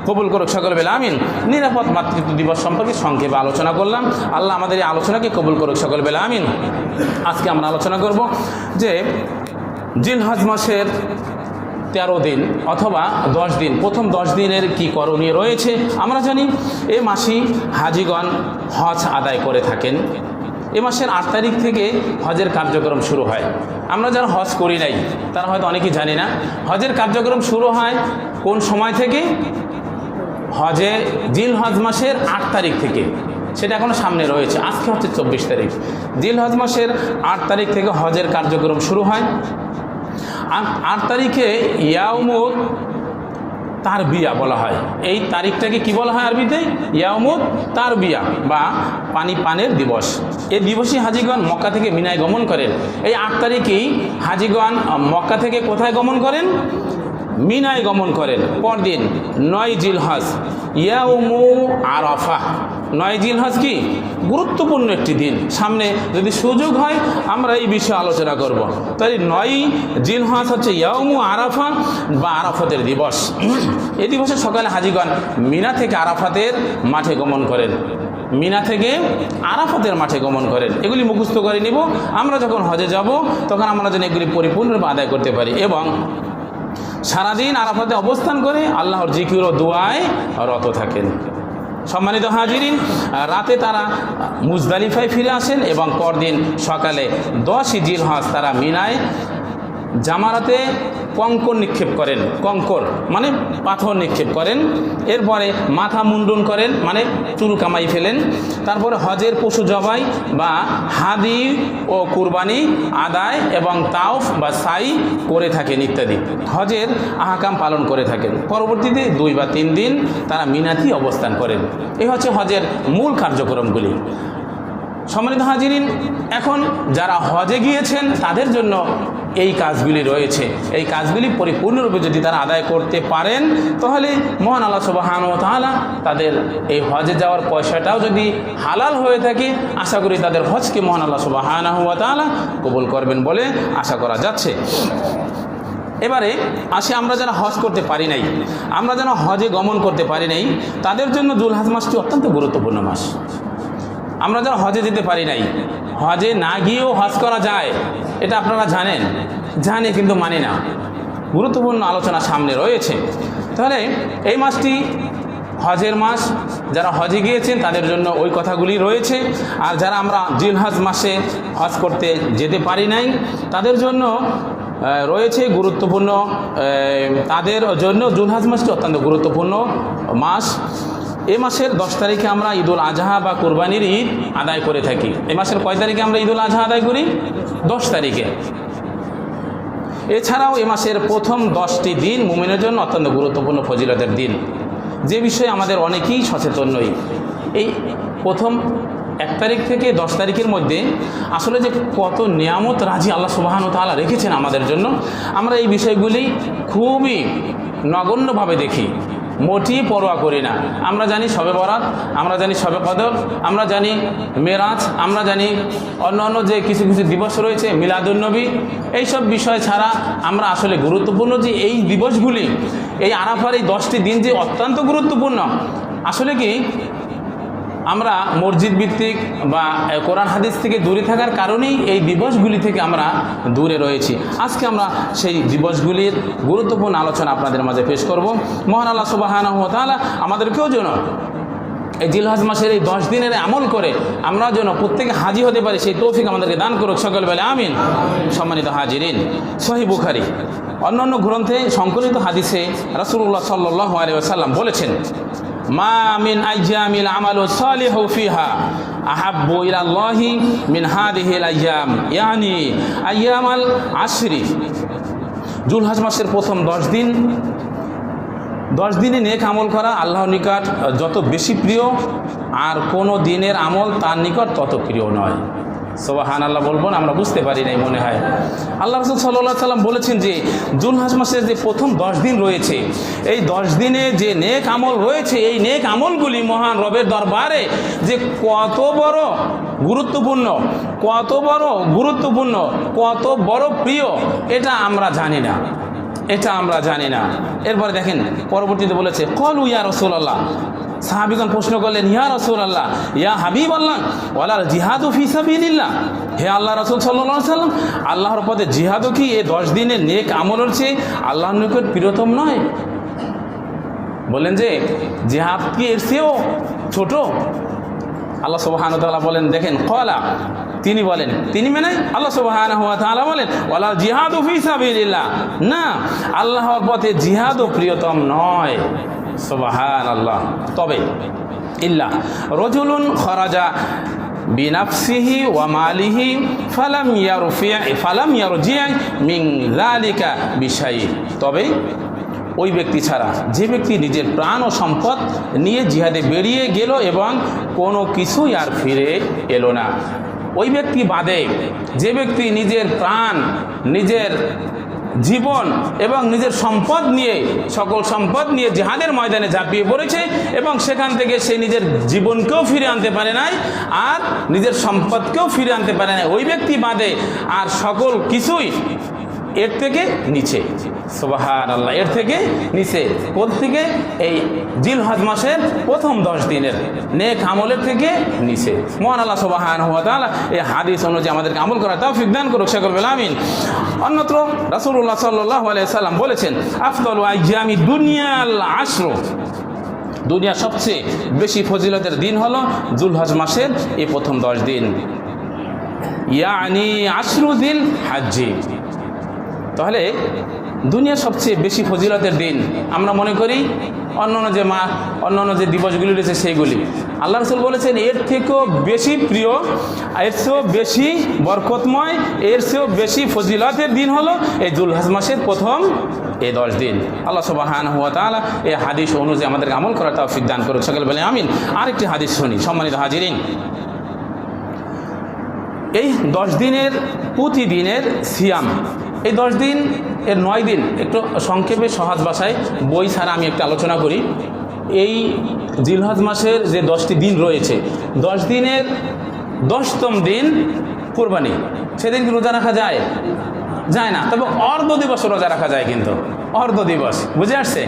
[SPEAKER 1] কবুল করুক। সকল বলে আমিন। নিরাপদ মাতৃত্ব দিবস সম্পর্কে সংক্ষেপে আলোচনা করলাম। আল্লাহ আমাদের এই আলোচনাকে কবুল করুক। সকল বলে আমিন। আজকে আমরা আলোচনা করব যে জিলহজ মাসের 13 দিন অথবা 10 দিন, প্রথম 10 দিনের কি করণীয় রয়েছে। আমরা জানি এ মাসেই হাজিগণ হজ আদায় করে থাকেন। এ মাসের 8 তারিখ থেকে হজের কার্যক্রম শুরু হয়। আমরা যারা হজ করি নাই তারা হয়তো অনেকেই জানি না, হজের কার্যক্রম শুরু হয় কোন সময় থেকে? জিলহজ মাসের 8 তারিখ থেকে। সেটা এখনও সামনে রয়েছে। আজকে হচ্ছে 24 তারিখ। জিলহজ মাসের 8 তারিখ থেকে হজের কার্যক্রম শুরু হয়। 8 তারিখে ইয়াউমুত তারবিয়া বলা হয়। এই তারিখটাকে কি বলা হয় আরবিতে? ইয়াউমুত তারবিয়া বা পানের দিবস। এই দিবসে হাজিগণ মক্কা থেকে মিনায় গমন করেন। এই 8 তারিখেই হাজিগণ মক্কা থেকে কোথায় গমন করেন? মিনায় গমন করেন। পরদিন 9 জিলহজ ইয়াউমু আরাফা। 9 জিলহজ কি গুরুত্বপূর্ণ একটি দিন। সামনে যদি সুযোগ হয় আমরা এই বিষয়ে আলোচনা করব। তাই 9 জিলহজ হচ্ছে ইয়াউমু আরাফা বা আরাফাতের দিবস। এই দিবসে সকালে হাজিগণ মিনা থেকে আরাফাতের মাঠে গমন করেন। মিনা থেকে আরাফাতের মাঠে গমন করেন। এগুলি মুখস্থ করে নিব। আমরা যখন হজে যাব তখন আমরা যেন এগুলি পরিপূর্ণরূপে আদায় করতে পারি এবং সারাদিন আরাফাতে অবস্থান করে আল্লাহর জিকির ও দুআয় রত থাকেন। সম্মানিত হাজিরিন, রাতে তারা মুজদালিফায় ফিরে আসেন এবং পরদিন সকালে 10 জিলহজ তারা মিনায় জামারাতে কঙ্কর নিক্ষেপ করেন। কঙ্কর মানে পাথর নিক্ষেপ করেন। এরপরে মাথা মুন্ডন করেন, মানে চুল কামাই ফেলেন। তারপরে হজের পশু জবাই বা হাদি ও কুরবানি আদায় এবং তাওফ বা সাই করে থাকেন ইত্যাদি হজের আহকাম পালন করে থাকেন। পরবর্তীতে 2 বা 3 দিন তারা মিনাতেই অবস্থান করেন। এই হচ্ছে হজের মূল কার্যক্রমগুলি। সম্মানিত হাজিরিন, এখন যারা হজে গিয়েছেন তাদের জন্য এই কাজগুলি রয়েছে। এই কাজগুলি পরিপূর্ণরূপে যদি তারা আদায় করতে পারেন তাহলে মহান আল্লাহ সুবহানাহু ওয়া তাআলা তাদের এই হজে যাওয়ার পয়সাটাও যদি হালাল হয়ে থাকে, আশা করি তাদের হজকে মহান আল্লাহ সুবহানাহু ওয়া তাআলা কবুল করবেন বলে আশা করা যাচ্ছে। এবারে আসি আমরা যারা হজ করতে পারি নাই, আমরা যেন হজে গমন করতে পারি নাই, তাদের জন্য যুলহজ মাসটি অত্যন্ত গুরুত্বপূর্ণ মাস। আমরা যারা হজে যেতে পারি নাই, হজে না গিয়েও হজ করা যায়, এটা আপনারা জানেন, জানি কিন্তু মানি না। গুরুত্বপূর্ণ আলোচনা সামনে রয়েছে। তাহলে এই মাসটি হজের মাস, যারা হজে গিয়েছেন তাদের জন্য ওই কথাগুলি রয়েছে। আর যারা আমরা জিলহজ মাসে হজ করতে যেতে পারি নাই তাদের জন্য রয়েছে গুরুত্বপূর্ণ, তাদের জন্য যুলহজ মাসটি অত্যন্ত গুরুত্বপূর্ণ মাস। এই মাসের 10 তারিখে আমরা ঈদুল আজহা বা কোরবানির ঈদ আদায় করে থাকি। এই মাসের কয় তারিখে আমরা ঈদুল আজহা আদায় করি? 10 তারিখে। এছাড়াও এ মাসের প্রথম 10টি দিন মুমিনের জন্য অত্যন্ত গুরুত্বপূর্ণ ফজিলতের দিন, যে বিষয়ে আমাদের অনেকেই সচেতন নই। এই প্রথম 1 তারিখ থেকে 10 তারিখের মধ্যে আসলে যে কত নিয়ামত রাজি আল্লাহ সুবহানাহু ওয়া তাআলা রেখেছেন আমাদের জন্য, আমরা এই বিষয়গুলি খুবই নগণ্যভাবে দেখি, মোটেই পরোয়া করি না। আমরা জানি শবে বরাত, আমরা জানি শবে কদর, আমরা জানি মেরাজ, আমরা জানি অন্য যে কিছু কিছু দিবস রয়েছে, মিলাদুন নবী, এইসব বিষয় ছাড়া আমরা আসলে গুরুত্বপূর্ণ যে এই দিবসগুলি, এই আরাফার এই 10টি দিন যে অত্যন্ত গুরুত্বপূর্ণ, আসলে কি আমরা মসজিদ ভিত্তিক বা কোরআন হাদিস থেকে দূরে থাকার কারণেই এই দিবসগুলি থেকে আমরা দূরে রয়েছি। আজকে আমরা সেই দিবসগুলির গুরুত্বপূর্ণ আলোচনা আপনাদের মাঝে পেশ করব। মহান আল্লাহ সুবহানাহু ওয়া তাআলা আমাদেরকেও যেন এই জিলহজ মাসের এই 10 দিনের আমল করে আমরা যেন প্রত্যেকে হাজি হতে পারি, সেই তৌফিক আমাদেরকে দান করুক, সকল বলে আমিন। সম্মানিত হাজিরিন, সহিহ বুখারী অন্যান্য গ্রন্থে সংকলিত হাদিসে রাসূলুল্লাহ সাল্লাল্লাহু আলাইহি ওয়াসাল্লাম বলেছেন, মা মিন আইয়ামিল আমালু সালিহু ফিহা আহাব্বু ইলাল্লাহি মিন হাদিহিল আইয়াম, ইয়ানি আইয়ামাল আশরি। যুলহজ মাসের প্রথম 10 দিন, 10 দিনে নেক আমল করা আল্লাহর নিকট যত বেশি প্রিয়, আর কোনো দিনের আমল তার নিকট তত প্রিয় নয়। সুবহানাল্লাহ বলবো না, আমরা বুঝতে পারি নাই মনে হয়। আল্লাহ রাসূল সাল্লাল্লাহু আলাইহি সাল্লাম বলেছেন যে যুলহজ মাসের যে প্রথম 10 দিন রয়েছে, এই 10 দিনে যে নেক আমল রয়েছে, এই নেক আমলগুলি মহান রবের দরবারে যে কত বড় গুরুত্বপূর্ণ, কত বড় গুরুত্বপূর্ণ, কত বড় প্রিয়, এটা আমরা জানি না, এটা আমরা জানি না। এরপরে দেখেন পরবর্তীতে বলেছে, ক্বালু ইয়া রাসূলুল্লাহ, সাহাবীগণ প্রশ্ন করলেন, ইয়া রাসূলুল্লাহ, ইয়া হাবিবাল্লাহ, ওয়ালাল জিহাদু ফি সাবিলিল্লাহ, হে আল্লাহ রাসূল সাল্লাল্লাহু আলাইহি সাল্লাম, আল্লাহর পথে জিহাদও কি এই 10 দিনের নেক আমলের চেয়ে আল্লাহর নিকট প্রিয়তম নয়? বলেন যে জিহাদ কি এর চেয়েও ছোট? আল্লাহ সুবহানাহু ওয়া তাআলা বলেন, দেখেন ক্বালা, তিনি বলেন, তিনি মানে আল্লাহ সুবহানাহু ওয়া তাআলা বলেন, ওয়ালা জিহাদু ফি সাবিলিল্লাহ, না, আল্লাহর পথে জিহাদও প্রিয়তম নয়। সুবহানাল্লাহ। তবে ইল্লা রাজুলুন খরাজা বিনাফসিহি ওয়া মালিহি ফালাম ইয়ারজি মিন যালিকা বিশাই, তবে ওই ব্যক্তি ছাড়া যে ব্যক্তি নিজের প্রাণ ও সম্পদ নিয়ে জিহাদে বেরিয়ে গেল এবং কোনো কিছুই আর ফিরে এলো না, ওই ব্যক্তি বাদে যে ব্যক্তি নিজের প্রাণ, নিজের জীবন এবং নিজের সম্পদ নিয়ে, সকল সম্পদ নিয়ে জিহাদের ময়দানে ঝাঁপিয়ে পড়েছে এবং সেখান থেকে সে নিজের জীবনকেও ফিরে আনতে পারে নাই আর নিজের সম্পদকেও ফিরে আনতে পারে নাই, ওই ব্যক্তি বাদে আর সকল কিছুই এর থেকে নিচে। সুবহানাল্লাহ, এর থেকে নিচে। কোথা থেকে? এই জিলহজ মাসের প্রথম 10 দিনের নেক আমলের থেকে নিচে। মহান আল্লাহ সুবহানাহু ওয়া তাআলা এই হাদিস অনুযায়ী আমাদেরকে আমল করার তৌফিক দান করুক, সকল বলে আমিন। অন্যত্র রাসূলুল্লাহ সাল্লাল্লাহু আলাইহি সাল্লাম বলেছেন, আফদালু আইয়ামি দুনিয়াল আশর, দুনিয়ার সবচেয়ে বেশি ফজিলতের দিন হলো যুলহজ মাসের এই প্রথম 10 দিন, ইয়ানি আশরু যিল হজ্জি। তাহলে দুনিয়ার সবচেয়ে বেশি ফজিলতের দিন আমরা মনে করি অন্যান্য যে দিবসগুলি রয়েছে সেইগুলি। আল্লাহ রাসূল বলেছেন এর থেকেও বেশি প্রিয়, এর চেয়েও বেশি বরকতময়, এর চেয়েও বেশি ফজিলতের দিন হলো এই যুলহজ মাসের প্রথম এই 10 দিন। আল্লাহ সুবহানাহু ওয়া তাআলা এই হাদিস অনুযায়ী আমাদেরকে আমল করার তৌফিক দান করুক, সকল বলে আমিন। আরেকটি হাদিস শুনি, সম্মানিত হাজিরিন। এই 10 দিনের প্রতিদিনের সিয়াম, এই 10 দিন এর 9 দিন একটু সংক্ষেপে সহজ ভাষায় বই ছাড়া আমি একটু আলোচনা করি। এই জিলহজ মাসের যে 10টি দিন রয়েছে, 10 দিনের 10তম দিন কোরবানি। সেদিন কি রোজা রাখা যায়? যায় না। তবে অর্ধ দিবস রোজা রাখা যায়, কিন্তু অর্ধ দিবস, বুঝে আসছে?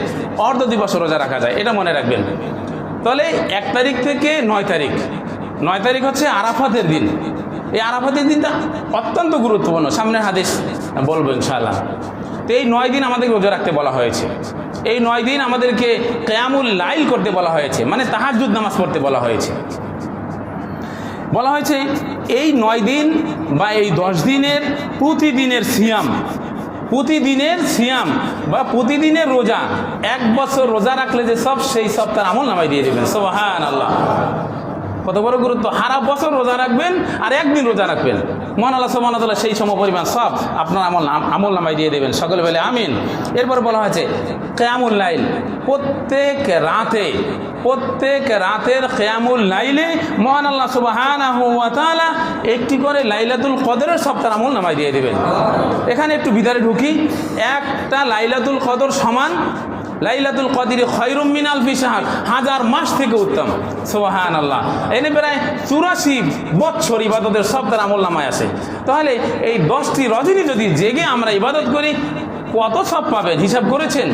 [SPEAKER 1] অর্ধ দিবস রোজা রাখা যায়, এটা মনে রাখবেন। তাহলে 1 তারিখ থেকে 9 তারিখ, 9 তারিখ হচ্ছে আরাফাতের দিন। এই আরাফাতের দিনটা অত্যন্ত গুরুত্বপূর্ণ, সামনের হাদিস বলবো ইনশাআল্লাহ। তো এই 9 দিন আমাদেরকে রোজা রাখতে বলা হয়েছে। এই 9 দিন আমাদেরকে কিয়ামুল লাইল করতে বলা হয়েছে, মানে তাহাজ্জুদ নামাজ পড়তে বলা হয়েছে। বলা হয়েছে এই 9 দিন বা এই 10 দিনের প্রতিদিনের সিয়াম, প্রতিদিনের সিয়াম বা প্রতিদিনের রোজা, 1 বছর রোজা রাখলে যে সব, সেই সব তার আমল নামায় দিয়ে দেবেন। সুবহানাল্লাহ, কত বড় গুরুত্ব! সারা বছর রোজা রাখবেন আর 1 দিন রোজা রাখবেন, মহান আল্লাহ সুবহানাহু ওয়া তাআলা সেই সমপরিমাণ সব আপনার আমল নামায় দিয়ে দেবেন। সকলে বলে আমিন। এরপর বলা হয়েছে কিয়ামুল লাইল, প্রত্যেক রাতের কিয়ামুল লাইলে মহান আল্লাহ সুবহানাহু ওয়া তাআলা একটি করে লাইলাতুল কদরের সব তার আমল নামায় দিয়ে দেবেন। এখানে একটু ভিতরে ঢুকি। একটা লাইলাতুল কদর সমান লাইলাতুল কদরি খায়রুম মিন আলফি শাহর, 1000 মাস থেকে উত্তম। সুবহানাল্লাহ। এনে প্রায় 84 বছর ইবাদতের সব তার আমল নামায় আছে। তাহলে এই 10টি রজনী যদি জেগে আমরা ইবাদত করি, কত সব পাবেন হিসাব করেছেন?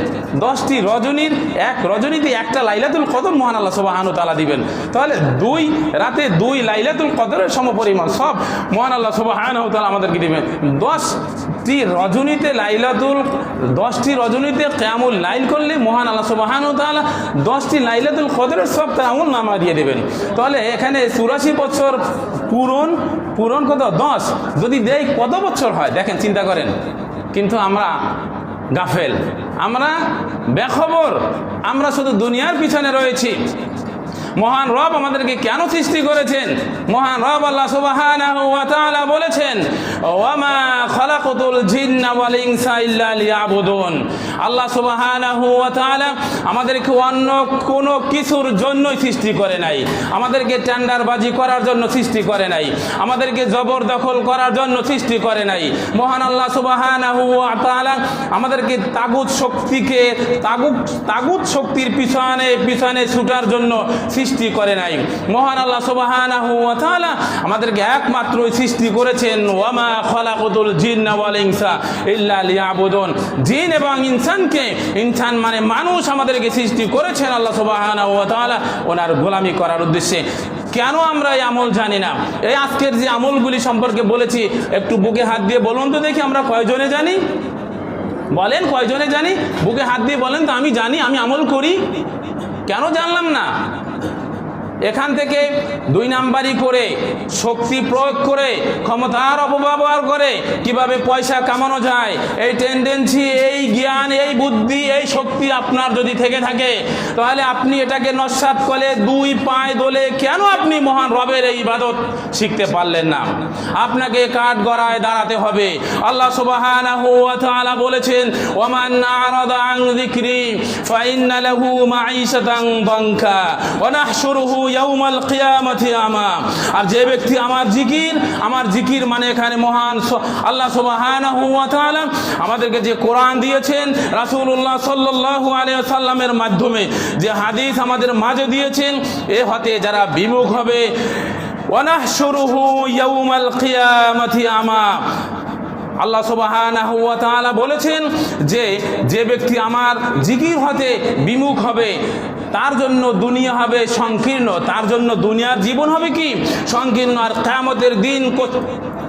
[SPEAKER 1] 10টি রজনীর এক রজনীতে একটা লাইলাতুল কদর মহান আল্লাহ সুবহানাহু ওয়া তাআলা দিবেন। তাহলে 2 রাতে 2 লাইলাতুল কদরের সমপরিমাণ সব মহান আল্লাহ সুবহানাহু ওয়া তাআলা আমাদেরকে দিবেন। 10টি রজনীতে কিয়ামুল লাইল করলে মহান আল্লাহ সুবহানাহু ওয়া তাআলা 10টি লাইলাতুল কদরের সব তার আমল নামা দিয়ে দেবেন। তাহলে এখানে 84 বছর পূরণ কত? 10 যদি দেই কত বছর হয় দেখেন, চিন্তা করেন। কিন্তু আমরা গাফেল, আমরা বেখবর, আমরা শুধু দুনিয়ার পিছনে রয়েছি। মহান রব আমাদেরকে কেন সৃষ্টি করেছেন? মহান রব আল্লাহ সুবহানাহু ওয়া তাআলা বলেছেন, ওয়া মা খালাকাতুল জিন্না ওয়াল ইনসা ইল্লা লিয়াবুদুন। আল্লাহ সুবহানাহু ওয়া তাআলা আমাদেরকে অন্য কোনো কিছুর জন্যই সৃষ্টি করে নাই। আমাদেরকে টেন্ডারবাজি করার জন্য সৃষ্টি করে নাই, আমাদেরকে জবরদখল করার জন্য সৃষ্টি করে নাই। মহান আল্লাহ সুবহানাহু ওয়া তাআলা আমাদেরকে তাগুত শক্তির পিছনে ছুটার জন্য সৃষ্টি করে নাই। মহান আল্লাহ সুবহানাহু ওয়া তাআলা আমাদেরকে একমাত্রই সৃষ্টি করেছেন, ওয়া মা খালাকাতুল জিন্না ওয়াল ইনসা ইল্লা লিয়াবুদুন। জিন এবং ইনসান মানে মানুষ আমাদেরকে সৃষ্টি করেছেন আল্লাহ সুবহানাহু ওয়া তাআলা ওনার গোলামি করার উদ্দেশ্যে। কেন আমরা এই আমল জানি না? এই আজকের যে আমলগুলি সম্পর্কে বলেছি, একটু বুকে হাত দিয়ে বলুন তো দেখি, আমরা কয়জনে জানি? বলেন, কয়জনে জানি? বুকে হাত দিয়ে বলেন তো। আমি জানি, আমি আমল করি। কেন জানলাম না? এখান থেকে 2 নাম্বারি করে, শক্তি প্রয়োগ করে, ক্ষমতার অপব্যবহার করে কিভাবে পয়সা কামানো যায়, এই টেন্ডেন্সি, এই জ্ঞান, এই বুদ্ধি, এই শক্তি আপনার যদি থেকে থাকে, তাহলে আপনি এটাকে নস্যাৎ করে 2 পায়ে দোলে কেন আপনি মহান রবের এই ইবাদত শিখতে পারলেন না? আপনাকে কাঠ গড়ায় দাঁড়াতে হবে। আল্লাহ সুবহানাহু ওয়া তাআলা বলেছেন, ওয়া মান আরাদা আন যিকরি ফাইন্না লাহু মাঈশাতান দানকা ওয়া নাহশুরুহু ইয়াউমাল কিয়ামাতি আমা। আর যে ব্যক্তি আমার জিকির মানে এখানে মহান আল্লাহ সুবহানাহু ওয়া তাআলা আমাদেরকে যে কোরআন দিয়েছেন, রাসূলুল্লাহ সাল্লাল্লাহু আলাইহি ওয়াসাল্লামের মাধ্যমে যে হাদিস আমাদের মাঝে দিয়েছেন, এ হতে যারা বিমুখ হবে, ওয়া নাহশুরুহু ইয়াউমাল কিয়ামাতি আমা। আল্লাহ সুবহানাহু ওয়া তাআলা বলেছেন যে ব্যক্তি আমার জিকির হতে বিমুখ হবে, তার জন্য দুনিয়া হবে সংকীর্ণ, তার জন্য দুনিয়ার জীবন হবে কি সংকীর্ণ। আর কিয়ামতের দিন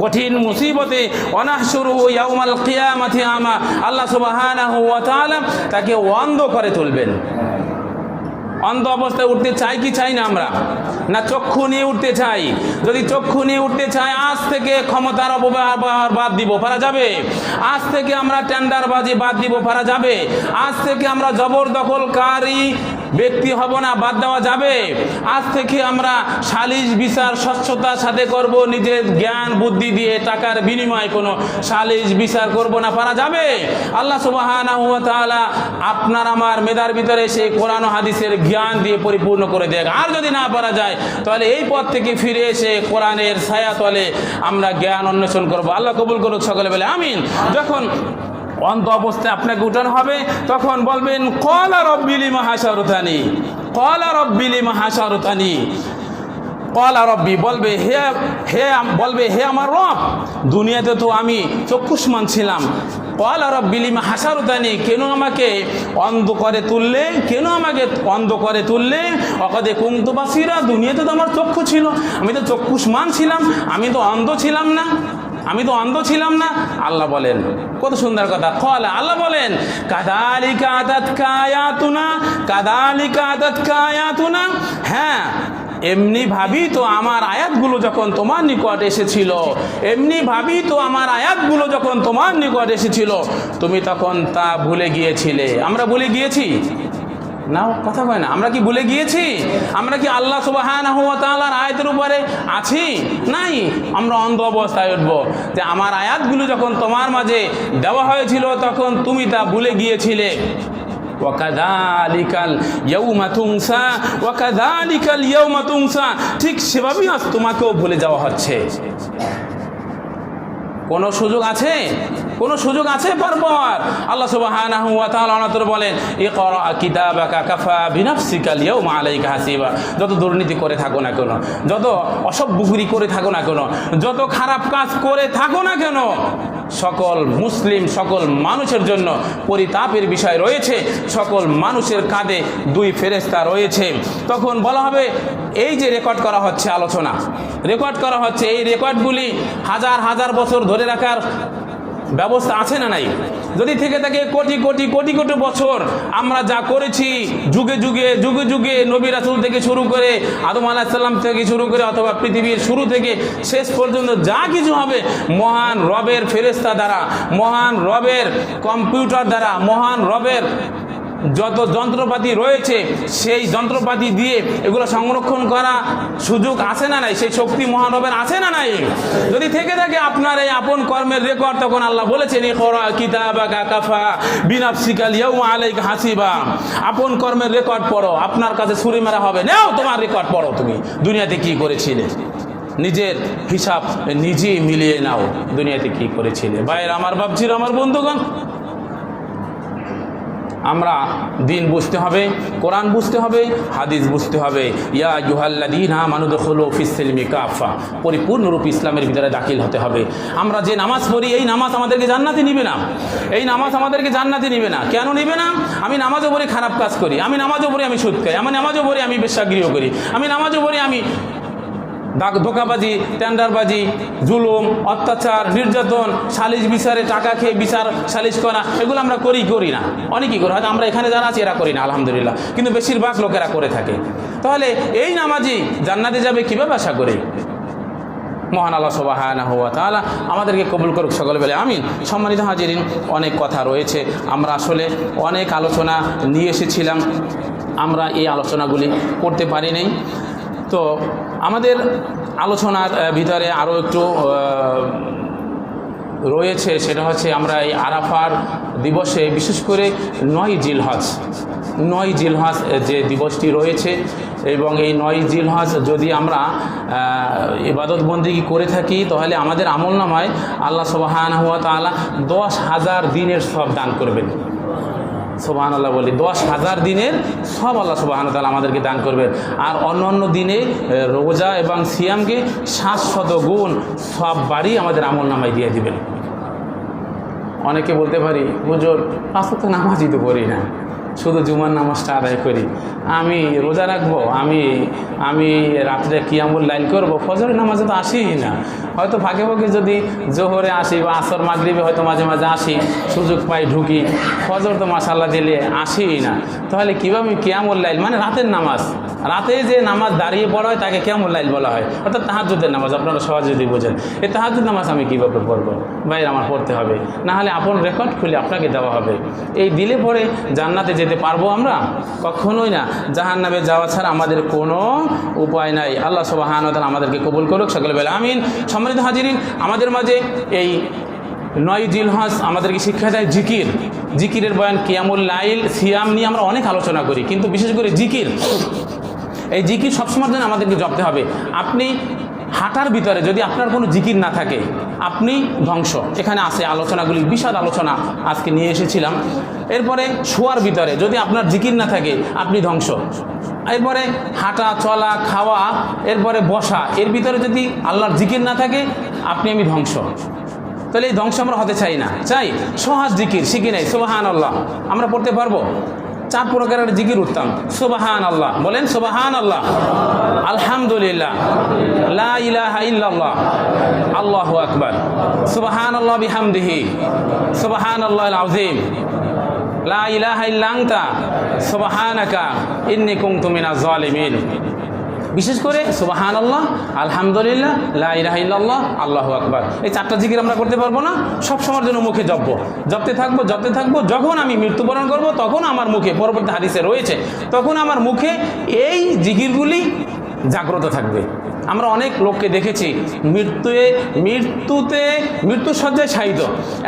[SPEAKER 1] কঠিন মুসিবতে, ওয়ানাহশুরুহু ইয়াউমাল কিয়ামাতি আমা, আল্লাহ সুবহানাহু ওয়া তাআলা তাকে অন্ধ করে তুলবেন। অন্ধ অবস্থায় উঠতে চাই কি চাই না আমরা? না চক্ষু নিয়ে উঠতে চাই? যদি চক্ষু নিয়ে উঠতে চাই, আজ থেকে ক্ষমতার অপব্যবহার বাদ দিব, পারা যাবে? আজ থেকে আমরা টেন্ডারবাজি বাদ দিব, পারা যাবে? আজ থেকে আমরা জবরদখলকারী ব্যক্তি হব না, বাদ দেওয়া যাবে। আজ থেকে আমরা সালিশ বিচার স্বচ্ছতার সাথে করব, নিজের জ্ঞান বুদ্ধি দিয়ে টাকার বিনিময়ে কোনো সালিশ বিচার করব না, পারা যাবে? আল্লাহ সুবহানাহু ওয়া তাআলা আপনার আমার মেধার ভিতরে সেই কোরআন ও হাদিসের জ্ঞান দিয়ে পরিপূর্ণ করে দেয়। আর যদি না পারা যায় তাহলে এই পথ থেকে ফিরে এসে কোরআনের ছায়া তলে আমরা জ্ঞান অন্বেষণ করব। আল্লাহ কবুল করুক, সকলে বলে আমিন। যখন অন্ধ অবস্থায় আপনাকে উঠানো হবে তখন বলবেন ক্বালা রাব্বি লিমা হাশারতানি, ক্বালা রাব্বি লিমা হাশারতানি। ক্বালা রাব্বি বলবে হে আমার রব, দুনিয়াতে তো আমি চক্ষুষ্মান ছিলাম। ক্বালা রাব্বি লিমা হাশারতানি, কেন আমাকে অন্ধ করে তুললে, কেন আমাকে অন্ধ করে তুললে? ওয়াকাদ কুনতু বাসীরা, দুনিয়াতে তো আমার চক্ষু ছিল, আমি তো চক্ষুষ্মান ছিলাম, আমি তো অন্ধ ছিলাম না, আমি তো অন্ধ ছিলাম না। আল্লাহ বলেন, কত সুন্দর কথা। ক্বালা, আল্লাহ বলেন কাযালিকা আতাতকা আয়াতুনা, কাযালিকা আতাতকা আয়াতুনা, হ্যাঁ এমনি ভাবি তো আমার আয়াতগুলো যখন তোমার নিকট এসেছিল, এমনি ভাবি তো আমার আয়াতগুলো যখন তোমার নিকট এসেছিল, তুমি তখন তা ভুলে গিয়েছিলে। আমরা ভুলে গিয়েছি না? কথা কয় না, আমরা কি ভুলে গিয়েছি? আমরা কি আল্লাহ সুবহানাহু ওয়া তাআলার আয়াতের উপরে আছি? নাই। আমরা অন্ধ অবস্থায় উঠব যে আমার আয়াতগুলো যখন তোমার মাঝে দেওয়া হয়েছিল তখন তুমি তা ভুলে গিয়েছিলে। ওয়াকাযালিকাল ইয়াউমা তুনসা, ওয়াকাযালিকাল ইয়াউমা তুনসা, ঠিক সেভাবেই আজ তোমাকেও ভুলে যাওয়া হচ্ছে। কোনো সুযোগ আছে? কোনো সুযোগ আছে? পরপর আল্লাহ সুবহানাহু ওয়া তাআলা অনন্তর বলেন ইকরা কিতাবাকা কাফা বিনাফসিকাল ইয়াউমা আলাইকা হাসিবা। যত দুর্নীতি করে থাকো না কেন, যত অসভ্যগুরি করে থাকো না কেন, যত খারাপ কাজ করে থাকো না কেন, সকল মুসলিম সকল মানুষের জন্য পরিতাপের বিষয় রয়েছে। সকল মানুষের কাঁধে দুই ফেরেশতা রয়েছে। তখন বলা হবে এই যে রেকর্ড করা হচ্ছে, আলোচনা রেকর্ড করা হচ্ছে, এই রেকর্ডগুলি হাজার হাজার বছর ধরে রাখার ব্যবস্থা আছে না নাই? যদি থেকে থাকে কোটি কোটি কোটি কোটি বছর আমরা যা করেছি, যুগে যুগে যুগে যুগে নবী রাসূল থেকে শুরু করে আদম আলাইহিস সালাম থেকে শুরু করে অথবা পৃথিবীর শুরু থেকে শেষ পর্যন্ত যা কিছু হবে মহান রবের ফেরেশতা দ্বারা, মহান রবের কম্পিউটার দ্বারা, মহান রবের যত যন্ত্রপাতি রয়েছে সেই যন্ত্রপাতি দিয়ে এগুলো সংরক্ষণ করা সুযোগ আছে না নাই? সেই শক্তি মহানবের আছে না নাই? যদি থেকে থাকে আপনার এই আপন কর্মের রেকর্ড, তখন আল্লাহ বলেছেন ইকরা কিতাবাকা কাফা বিনাফসিকাল ইয়াউমা আলাইকা হাসিবা। আপন কর্মের রেকর্ড পড়ো, আপনার কাছে ছুরি মারা হবে, নাও তোমার রেকর্ড পড়ো, তুমি দুনিয়াতে কি করেছিলে, নিজের হিসাব নিজেই মিলিয়ে নাও, দুনিয়াতে কি করেছিলে। ভাইয়ের আমার, বাপজির আমার, বন্ধুগণ, আমরা দিন বুঝতে হবে, কোরআন বুঝতে হবে, হাদিস বুঝতে হবে। ইয়া আইয়ুহাল্লাযীনা আমানু দুখুলু ফিস-সিলমি কাফা, পরিপূর্ণরূপে ইসলামের ভিতরে দাখিল হতে হবে। আমরা যে নামাজ পড়ি এই নামাজ আমাদেরকে জান্নাতে নিবে না, এই নামাজ আমাদেরকে জান্নাতে নিবে না। কেন নিবে না? আমি নামাজও পড়ি খারাপ কাজ করি, আমি নামাজও পড়ি আমি সুদ খাই, আমি নামাজও পড়ি আমি বেশ্যাগৃহ করি, আমি নামাজও পড়ি আমি ধোকাবাজি, টেন্ডারবাজি, জুলুম, অত্যাচার, নির্যাতন, সালিশ বিচারে টাকা খেয়ে বিচার সালিশ করা, এগুলো আমরা করি না। অনেকেই করে, হয়তো আমরা এখানে যারা আছি এরা করি না আলহামদুলিল্লাহ, কিন্তু বেশিরভাগ লোকেরা করে থাকে। তাহলে এই নামাজি জান্নাতে যাবে কীভাবে আশা করি? মহান আল্লাহ সুবহানাহু ওয়া তাআলা আমাদেরকে কবুল করুক, সকলে বলে আমিন। সম্মানিত হাজিরিন, অনেক কথা রয়েছে, আমরা আসলে অনেক আলোচনা নিয়ে এসেছিলাম, আমরা এই আলোচনাগুলি করতে পারি নাই। তো আমাদের আলোচনার ভিতরে আরও একটু রয়েছে, সেটা হচ্ছে আমরা এই আরাফার দিবসে বিশেষ করে 9 জিলহজ যে দিবসটি রয়েছে, এবং এই 9 জিলহজ যদি আমরা ইবাদত বন্দেগী করে থাকি তাহলে আমাদের আমলনামায় আল্লাহ সুবহানাহু ওয়া তাআলা 10,000 দিনের সব দান করবেন। সুবহানাল্লাহ বলি, 10,000 দিনের সব আল্লাহ সুবহানাহু ওয়া তাআলা আমাদেরকে দান করবেন। আর অন্য দিনে রোজা এবং সিয়ামকে 700 গুণ সব বাড়ি আমাদের আমলনামায় দিয়ে দিবেন। অনেকে বলতে পারি হুজুর 5 ওয়াক্ত নামাজই তো পড়ি না, শুধু জুমার নামাজটা আদায় করি, আমি রোজা রাখবো, আমি রাত্রে কিয়ামুল লাইল করবো, ফজরের নামাজে তো আসিই না। হয়তো ফাঁকে ফাঁকে যদি জোহরে আসি বা আসর মাগরিবে হয়তো মাঝে মাঝে আসি, সুযোগ পাই ঢুকি, ফজর তো মাশাআল্লাহ দিলে আসিই না। তাহলে কীভাবে কিয়ামুল লাইল, মানে রাতের নামাজ, রাতে যে নামাজ দাঁড়িয়ে পড়া হয় তাকে কিয়ামুল লাইল বলা হয়, অর্থাৎ তাহাজ্জুদের নামাজ। আপনারা সহজে যদি বোঝেন, এই তাহাজ্জুদ নামাজ আমি কীভাবে পড়বো? ভাই আমার পড়তে হবে, না হলে আপন রেকর্ড খুলে আপনাকে দেওয়া হবে। এই দিলে পরে জান্নাতে যে যেতে পারবো আমরা? কখনোই না। জাহান্নামে যাওয়া ছাড়া আমাদের কোনো উপায় নাই। আল্লাহ সুবহানাহু ওয়া তাআলা আমাদেরকে কবুল করুক, সকলে বলে আমিন। সম্মানিত হাজিরিন, আমাদের মাঝে এই 9 জিলহজ আমাদেরকে শিক্ষা দেয় জিকির। জিকিরের বয়ান, কিয়ামুল লাইল, সিয়াম নিয়ে আমরা অনেক আলোচনা করি, কিন্তু বিশেষ করে জিকির, এই জিকির সবসময়ের জন্য আমাদেরকে জপতে হবে। আপনি হাঁটার ভিতরে যদি আপনার কোনো জিকির না থাকে, আপনি ধ্বংস। এখানে আছে আলোচনাগুলি, বিশাল আলোচনা আজকে নিয়ে এসেছিলাম। এরপরে শোয়ার ভিতরে যদি আপনার জিকির না থাকে, আপনি ধ্বংস। এরপরে হাঁটা, চলা, খাওয়া, এরপরে বসা, এর ভিতরে যদি আল্লাহর জিকির না থাকে, আমি ধ্বংস। তাহলে এই ধ্বংস আমরা হতে চাই না। চাই সহজ জিকির শিখি নাই, সুবহানাল্লাহ আমরা পড়তে পারবো। 4 প্রকারের জিকির উত্তম। সুবহানাল্লাহ বলেন, সুবহানাল্লাহ, আলহামদুলিল্লাহ, লা ইলাহা ইল্লাল্লাহ, আল্লাহু আকবার, সুবহানাল্লাহ বিহামদিহি, সুবহানাল্লাহিল আযীম, লা ইলাহা ইল্লা আনতা সুবহানাকা ইন্নী কুনতু মিনাজ জালিমিন। বিশেষ করে সুবহানাল্লাহ, আলহামদুলিল্লাহ, লা ইলাহা ইল্লাল্লাহ, আল্লাহু আকবার, এই 4টা জিকির আমরা করতে পারবো না? সব সময়ের জন্য মুখে জপতে থাকবো। যখন আমি মৃত্যুবরণ করব, তখন আমার মুখে, পরবর্তী হাদিসে রয়েছে, তখন আমার মুখে এই জিকিরগুলি জাগ্রত থাকবে। আমরা অনেক লোককে দেখেছি মৃত্যুর শয্যায় শায়িত,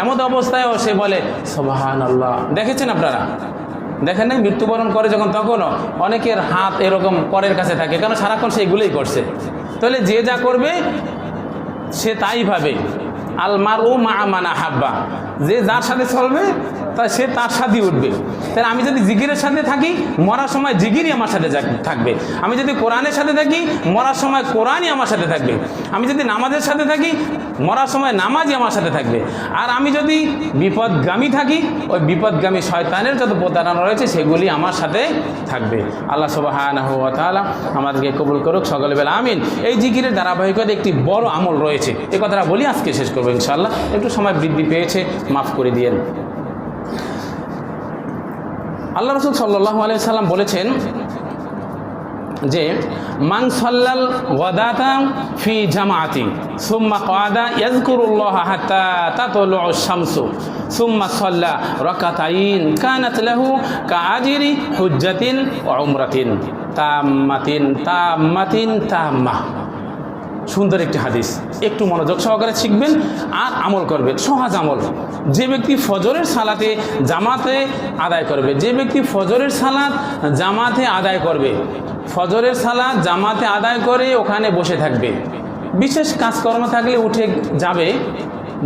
[SPEAKER 1] এমন অবস্থায়ও সে বলে সুবহানাল্লাহ। দেখেছেন আপনারা? দেখেন নাই? মৃত্যুবরণ করে যখন, তখনও অনেকের হাত এরকম করের কাছে থাকে, কারণ সারাক্ষণ সে এগুলোই করছে। তাহলে যে যা করবে সে তাই ভাবে। আল মারউ মা মান আহাব্বা, যে যার সাথে চলবে সে তার সাথেই উঠবে। তাহলে আমি যদি জিকিরের সাথে থাকি, মরার সময় জিকিরই আমার সাথে থাকবে। আমি যদি কোরআনের সাথে থাকি, মরার সময় কোরআনই আমার সাথে থাকবে। আমি যদি নামাজের সাথে থাকি, মরার সময় নামাজই আমার সাথে থাকবে। আর আমি যদি বিপদগামী থাকি, ওই বিপদগামী শয়তানের যত প্রতারণা রয়েছে সেগুলি আমার সাথে থাকবে। আল্লাহ সুবহানাহু ওয়া তাআলা আমাদেরকে কবুল করুক, সকলে বলে আমিন। এই জিকিরের ধারাবাহিকতা একটি বড় আমল রয়েছে, এই কথাটা বলি, আজকে শেষ করবো ইনশাআল্লাহ। একটু সময় বৃদ্ধি পেয়েছে, মাফ করে দিয়েন। আল্লাহ রাসূল সাল্লাল্লাহু আলাইহি সাল্লাম বলেছেন যে মান সাল্লাল গাদাতা ফি জামাআতি সুম্মা কাদা ইয়াযকুরুল্লাহা হাত্তা তাতলু'ু শামসু সুম্মা সাল্লা রাকাতাইন কানাত লাহু কাআজরি হুজ্জাতিন ওয়া উমরাতিন তাম্মাতিন তাম্মাহ। সুন্দর একটি হাদিস, একটু মনোযোগ সহকারে শিখবেন আর আমল করবেন। সহজ আমল। যে ব্যক্তি ফজরের সালাতে জামাতে আদায় করবে, যে ব্যক্তি ফজরের সালাত জামাতে আদায় করবে, ফজরের সালাত জামাতে আদায় করে ওখানে বসে থাকবে, বিশেষ কাজকর্ম থাকলে উঠে যাবে,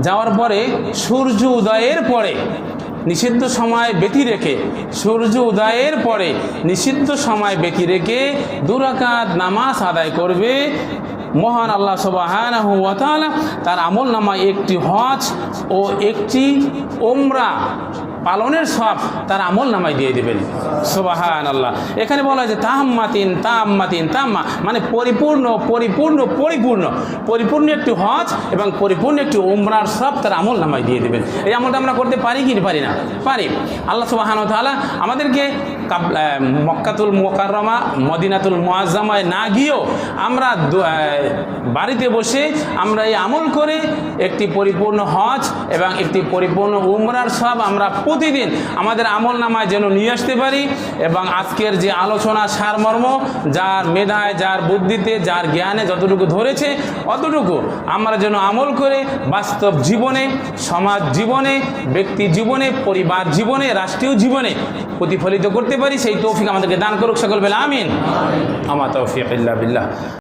[SPEAKER 1] যাওয়ার পরে সূর্য উদয়ের পরে নিষিদ্ধ সময় ব্যতি রেখে, সূর্য উদয়ের পরে নিষিদ্ধ সময় ব্যতি রেখে 2 রাকাত নামাজ আদায় করবে। মহান আল্লাহ সুবহানাহু ওয়া তাআলা তার আমল নামায় একটি হজ ও একটি উমরা পালনের সব তার আমল নামায় দিয়ে দেবেন। সুবহানাল্লাহ। এখানে বলা হয় যে তাম্মা, মানে পরিপূর্ণ একটি হজ এবং পরিপূর্ণ একটি উমরার সব তার আমল নামায় দিয়ে দেবেন। এই আমলটা আমরা করতে পারি কি পারি না? পারি। আল্লাহ সুবহানাহু ওয়া তাআলা আমাদেরকে মক্কাতুল মুকাররমা, মদিনাতুল মুআজ্জামায় না গিয়েও আমরা বাড়িতে বসে আমরা এই আমল করে একটি পরিপূর্ণ হজ এবং একটি পরিপূর্ণ উমরার সব আমরা প্রতিদিন আমাদের আমল নামায় যেন নিয়ে আসতে পারি। এবং আজকের যে আলোচনা সারমর্ম, যার মেধায়, যার বুদ্ধিতে, যার জ্ঞানে যতটুকু ধরেছে অতটুকু আমরা যেন আমল করে বাস্তব জীবনে, সমাজ জীবনে, ব্যক্তি জীবনে, পরিবার জীবনে, রাষ্ট্রীয় জীবনে প্রতিফলিত করতে পারি। সেই তৌফিক আমাদেরকে দান করুক, সকল বলে আমিন। আমা তাওফিক ইল্লা বিল্লাহ।